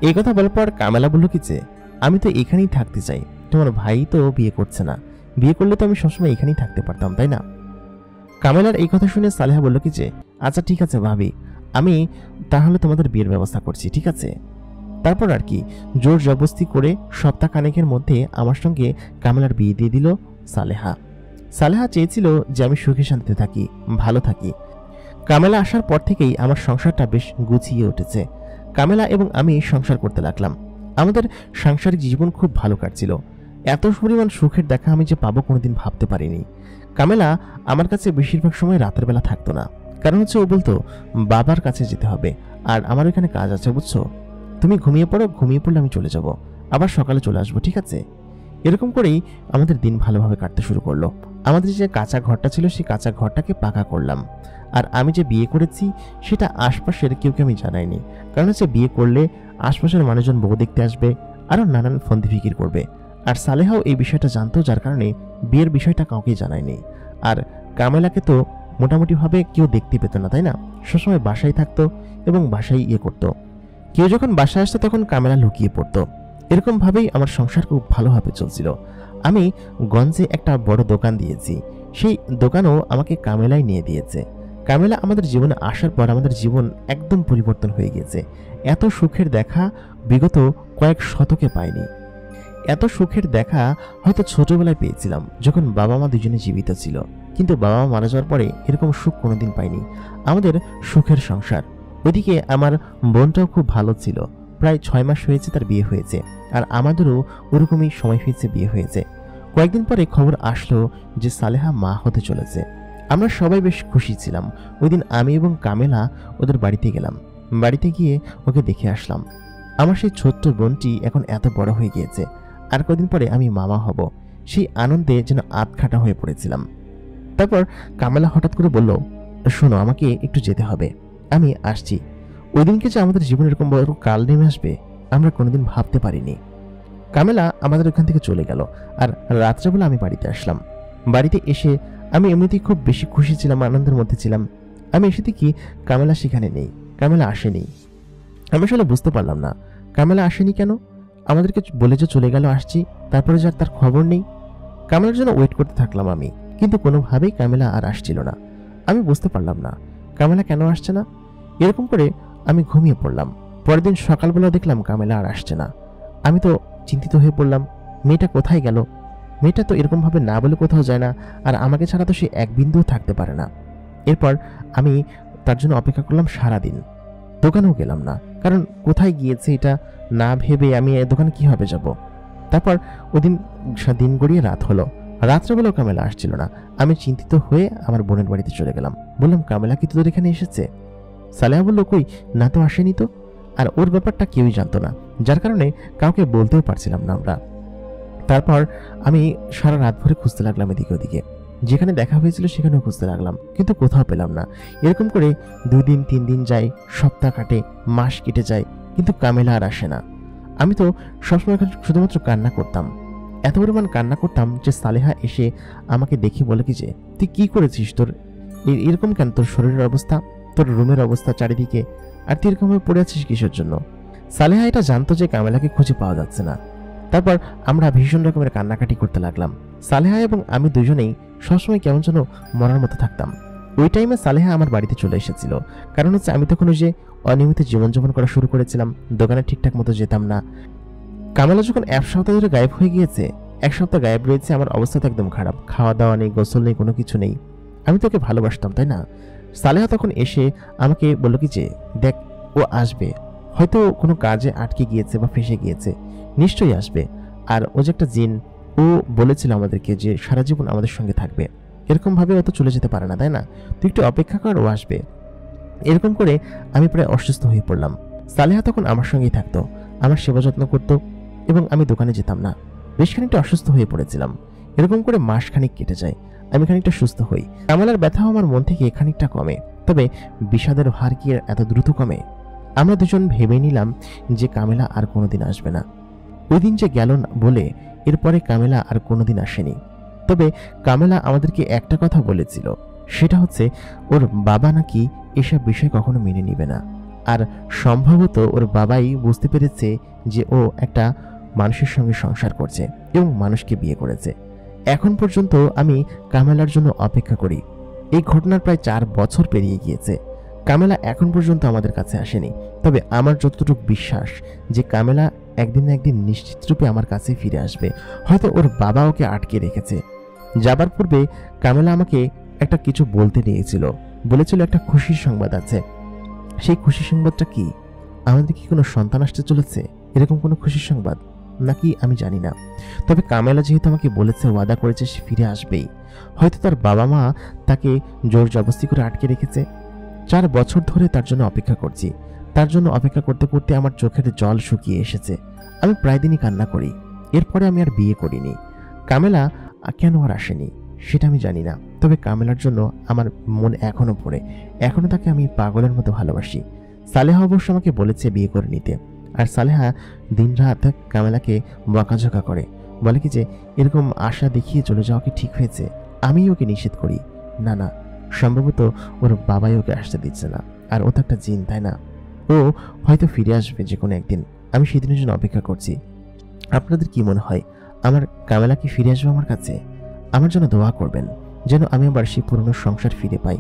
এই কথা বলার পর কামেলা বলল কি যে আমি তো এখানেই থাকতে চাই, তোমার ভাই তো বিয়ে করছে না, বিয়ে করলে তো আমি সবসময় এখানেই থাকতে পারতাম তাই না? কামেলার এই কথা শুনে সালেহা বলল কি যে আচ্ছা ঠিক আছে ভাবি, আমি তাহলে তোমাদের বিয়ের ব্যবস্থা করছি, ঠিক আছে? তারপর আর কি জোর জবরদস্তি করে সপ্তাহ খানেকের মধ্যে আমার সঙ্গে কামেলার বিয়ে দিয়ে দিল সালেহা। সালেহা চেয়েছিল যে আমি সুখে শান্তিতে থাকি, ভালো থাকি। কামেলা আসার পর থেকেই আমার সংসারটা বেশ গুছিয়ে উঠেছে। কামেলা এবং আমি সংসার করতে লাগলাম। আমাদের সাংসারিক জীবন খুব ভালো কাটছিল। এত পরিমাণ সুখের দেখা আমি যে পাবো কোনোদিন ভাবতে পারিনি। কামেলা আমার কাছে বেশিরভাগ সময় রাতের বেলা থাকতো না, কারণ হচ্ছে ও বলতো বাবার কাছে যেতে হবে, আর আমার ওখানে কাজ আছে, বুঝছো? তুমি ঘুমিয়ে পড়ো, ঘুমিয়ে পড়লে আমি চলে যাব, আবার সকালে চলে আসবো, ঠিক আছে? এরকম করেই আমাদের দিন ভালোভাবে কাটতে শুরু করলো। আমাদের যে কাঁচা ঘরটা ছিল সেই কাঁচা ঘরটাকে পাকা করলাম। আর আমি যে বিয়ে করেছি সেটা আশপাশের কেউকে আমি জানাইনি, কারণ হচ্ছে বিয়ে করলে আশপাশের মানুষজন বউ দেখতে আসবে, আরও নানান ফন্দি ফিকির করবে। আর সালেহাও এই বিষয়টা জানতো, যার কারণে বিয়ের বিষয়টা কাউকে জানায়নি। আর কামেলাকে তো মোটামুটিভাবে কেউ দেখতে পেত না তাই না? সবসময় বাসায় থাকতো এবং বাসায় করতো। কেউ যখন বাসায় আসতো তখন কামেলা লুকিয়ে পড়তো। এরকম ভাবেই আমার সংসার খুব ভালোভাবে চলছিল। আমি গঞ্জে একটা বড় দোকান দিয়েছি, সেই দোকানও আমাকে কামেলাই নিয়ে দিয়েছে। কামেলা আমাদের জীবনে আসার পর আমাদের জীবন একদম পরিবর্তন হয়ে গেছে। এত সুখের দেখা বিগত কয়েক শতকে পাইনি। এত সুখের দেখা হয়তো ছোটবেলায় পেয়েছিলাম, যখন বাবা মা দুজনে জীবিত ছিল, কিন্তু বাবা মা মারা যাওয়ার পরে এরকম সুখ কোনোদিন পাইনি। আমাদের সুখের সংসার। ওইদিকে আমার বোনটাও খুব ভালো ছিল, প্রায় 6 মাস হয়েছে তার বিয়ে হয়েছে, আর আমাদেরও ওরকমই সময় হয়েছে বিয়ে হয়েছে। কয়েকদিন পরে খবর আসলো যে সালেহা মা হতে চলেছে। আমরা সবাই বেশ খুশি ছিলাম। ওই দিন আমি এবং কামেলা ওদের বাড়িতে গেলাম। বাড়িতে গিয়ে ওকে দেখে আসলাম। আমার সেই ছোট্ট বোনটি এখন এত বড় হয়ে গিয়েছে, আর কদিন পরে আমি মামা হব। সেই আনন্দে যেন আধখাটা হয়ে পড়েছিলাম। তারপর কামেলা হঠাৎ করে বলল, শোনো, আমাকে একটু যেতে হবে, আমি আসছি। ওই দিনকে যে আমাদের জীবনে এরকম বড় কাল নেমে আসবে আমরা কোনোদিন ভাবতে পারিনি। কামেলা আমাদের ওখান থেকে চলে গেল, আর রাত্রেবেলা আমি বাড়িতে আসলাম। বাড়িতে এসে আমি এমনিতেই খুব বেশি খুশি ছিলাম, আনন্দের মধ্যে ছিলাম। আমি এসে দেখি কামেলা সেখানে নেই, কামেলা আসেনি। আমি আসলে বুঝতে পারলাম না কামেলা আসেনি কেন। আমাদেরকে বলে যে চলে গেল আসছি, তারপরে যার তার খবর নেই। কামেলার জন্য ওয়েট করতে থাকলাম আমি, কিন্তু কোনোভাবেই কামেলা আর আসছিল না। আমি বুঝতে পারলাম না কামেলা কেন আসছে না। এরকম করে আমি ঘুমিয়ে পড়লাম। পরের দিন সকালবেলা দেখলাম কামেলা আর আসছে না। আমি তো চিন্তিত হয়ে পড়লাম, মেয়েটা কোথায় গেল? মেয়েটা তো এরকমভাবে না বলে কোথাও যায় না, আর আমাকে ছাড়া তো সে এক বিন্দুও থাকতে পারে না। এরপর আমি তার জন্য অপেক্ষা করলাম সারাদিন। দোকানেও গেলাম না, কারণ কোথায় গিয়েছে এটা না ভেবে আমি দোকানে কিভাবে যাব। তারপর ওদিন দিন গড়িয়ে রাত হলো। রাত্রেবেলাও কামেলা আসছিল না। আমি চিন্তিত হয়ে আমার বোনের বাড়িতে চলে গেলাম। বললাম, কামেলা কি তোদের এখানে এসেছে? সালেহা বলল, কই না তো, আসেনি তো। আর ওর ব্যাপারটা কেউই জানতো না, যার কারণে কাউকে বলতেও পারছিলাম না আমরা। তারপর আমি সারা রাত ভরে খুঁজতে লাগলাম এদিকে ওদিকে, যেখানে দেখা হয়েছিল সেখানেও খুঁজতে লাগলাম, কিন্তু কোথাও পেলাম না। এরকম করে 2 দিন 3 দিন যায়, সপ্তাহ কাটে, মাস কেটে যায়, কিন্তু কামেলা আর আসে না। আমি তো সবসময় শুধুমাত্র কান্না করতাম, এত পরিমাণ কান্না করতাম যে সালেহা এসে আমাকে দেখে বলে কি যে, তুই কি করেছিস? তোর এরকম কেন? তোর শরীরের অবস্থা, তোর রুমের অবস্থা চারিদিকে, আর তুই এরকমভাবে পড়ে আছিস কিসের জন্য? সালেহা এটা জানতো যে কামেলাকে খুঁজে পাওয়া যাচ্ছে না। তারপর আমরা ভীষণ রকমের কান্নাকাটি করতে লাগলাম। সালেহা এবং আমি দুজনেই সবসময় কেমন যেন মরার মতো থাকতাম। ওই টাইমে সালেহা আমার বাড়িতে চলে এসেছিল, কারণ হচ্ছে আমি তখন ওই যে অনিয়মিত জীবনযাপন করা শুরু করেছিলাম, দোকানে ঠিকঠাক মতো যেতাম না। কামেলা যখন 1 সপ্তাহ ধরে গায়েব হয়ে গিয়েছে, 1 সপ্তাহ গায়েব রয়েছে, আমার অবস্থা তো একদম খারাপ, খাওয়া দাওয়া নেই, গোসল নেই, কোনো কিছু নেই। আমি তোকে ভালোবাসতাম, তাই না? সালেহা তখন এসে আমাকে বলল কি যে, দেখ, ও আসবে, হয়তো কোনো কাজে আটকে গিয়েছে বা ফেঁসে গিয়েছে, নিশ্চয়ই আসবে। আর ও যে একটা জিন, ও বলেছিল আমাদেরকে যে সারা জীবন আমাদের সঙ্গে থাকবে, এরকম ভাবে ও তো চলে যেতে পারে না, তাই না? তুই একটু অপেক্ষা কর, ও আসবে। এরকম করে আমি প্রায় অসুস্থ হয়ে পড়লাম। সালেহা তখন আমার সঙ্গেই থাকতো, আমার সেবা যত্ন করতো, এবং আমি দোকানে যেতাম না। বেশ খানিকটা অসুস্থ হয়ে পড়েছিলাম। এরকম করে মাস খানিক কেটে যায়, আমি খানিকটা সুস্থ হই। কামেলার ব্যথাও আমার মন থেকে খানিকটা কমে, তবে বিষাদের ভার কি এত দ্রুত কমে? আমরা দুজন ভেবে নিলাম যে কামেলা আর কোনোদিন আসবে না। ওই দিন যে গেল না বলে এরপরে কামেলা আর কোনোদিন আসেনি। তবে কামেলা আমাদেরকে একটা কথা বলেছিল, সেটা হচ্ছে ওর বাবা নাকি এসব বিষয় কখনো মেনে নিবে না, আর সম্ভবত ওর বাবাই বুঝতে পেরেছে যে ও একটা মানুষের সঙ্গে সংসার করছে এবং মানুষকে বিয়ে করেছে। এখন পর্যন্ত আমি কামেলার জন্য অপেক্ষা করি। এই ঘটনার প্রায় 4 বছর পেরিয়ে গিয়েছে, কামেলা এখন পর্যন্ত আমাদের কাছে আসেনি। তবে আমার যতটুকু বিশ্বাস যে কামেলা একদিন না একদিন নিশ্চিত রূপে আমার কাছে ফিরে আসবে। হয়তো ওর বাবা ওকে আটকে রেখেছে। যাবার পূর্বে কামেলা আমাকে একটা কিছু বলতে নিয়েছিল, বলেছিল একটা খুশির সংবাদ আছে। সেই খুশির সংবাদটা কি? আমাদের কি কোনো সন্তান আসতে চলেছে, এরকম কোনো খুশির সংবাদ নাকি আমি জানি না। তবে কামেলা যেহেতু আমাকে বলেছে, ওয়াদা করেছে সে ফিরে আসবেই, হয়তো তার বাবা মা তাকে জোর জবরদস্তি করে আটকে রেখেছে। 4 বছর ধরে তার জন্য অপেক্ষা করছি। তার জন্য অপেক্ষা করতে করতে আমার চোখের জল শুকিয়ে এসেছে। আমি প্রায় দিনই কান্না করি। এরপরে আমি আর বিয়ে করিনি। কামেলা কেন আর আসেনি সেটা আমি জানি না, তবে কামেলার জন্য আমার মন এখনো পড়ে, এখনো তাকে আমি পাগলের মতো ভালোবাসি। সালেহা অবশ্য আমাকে বলেছে বিয়ে করে নিতে, আর সালেহা দিনরাত কামেলাকে বকাঝকা করে, বলে কি যে এরকম আশা দেখিয়ে চলে যাওয়া কি ঠিক হয়েছে? আমি ওকে নিষেধ করি, না না, সম্ভবত ওর বাবাই ওকে আসতে দিচ্ছে না, আর ও তো একটা জিন, তাই না? ও হয়তো ফিরে আসবে যে কোনো একদিন। আমি সেদিনের জন্য অপেক্ষা করছি। আপনাদের কি মনে হয়, আমার কামেলা কি ফিরে আসবে আমার কাছে? আমার জন্য দোয়া করবেন যেন আমি আবার সেই পুরনো সংসার ফিরে পাই।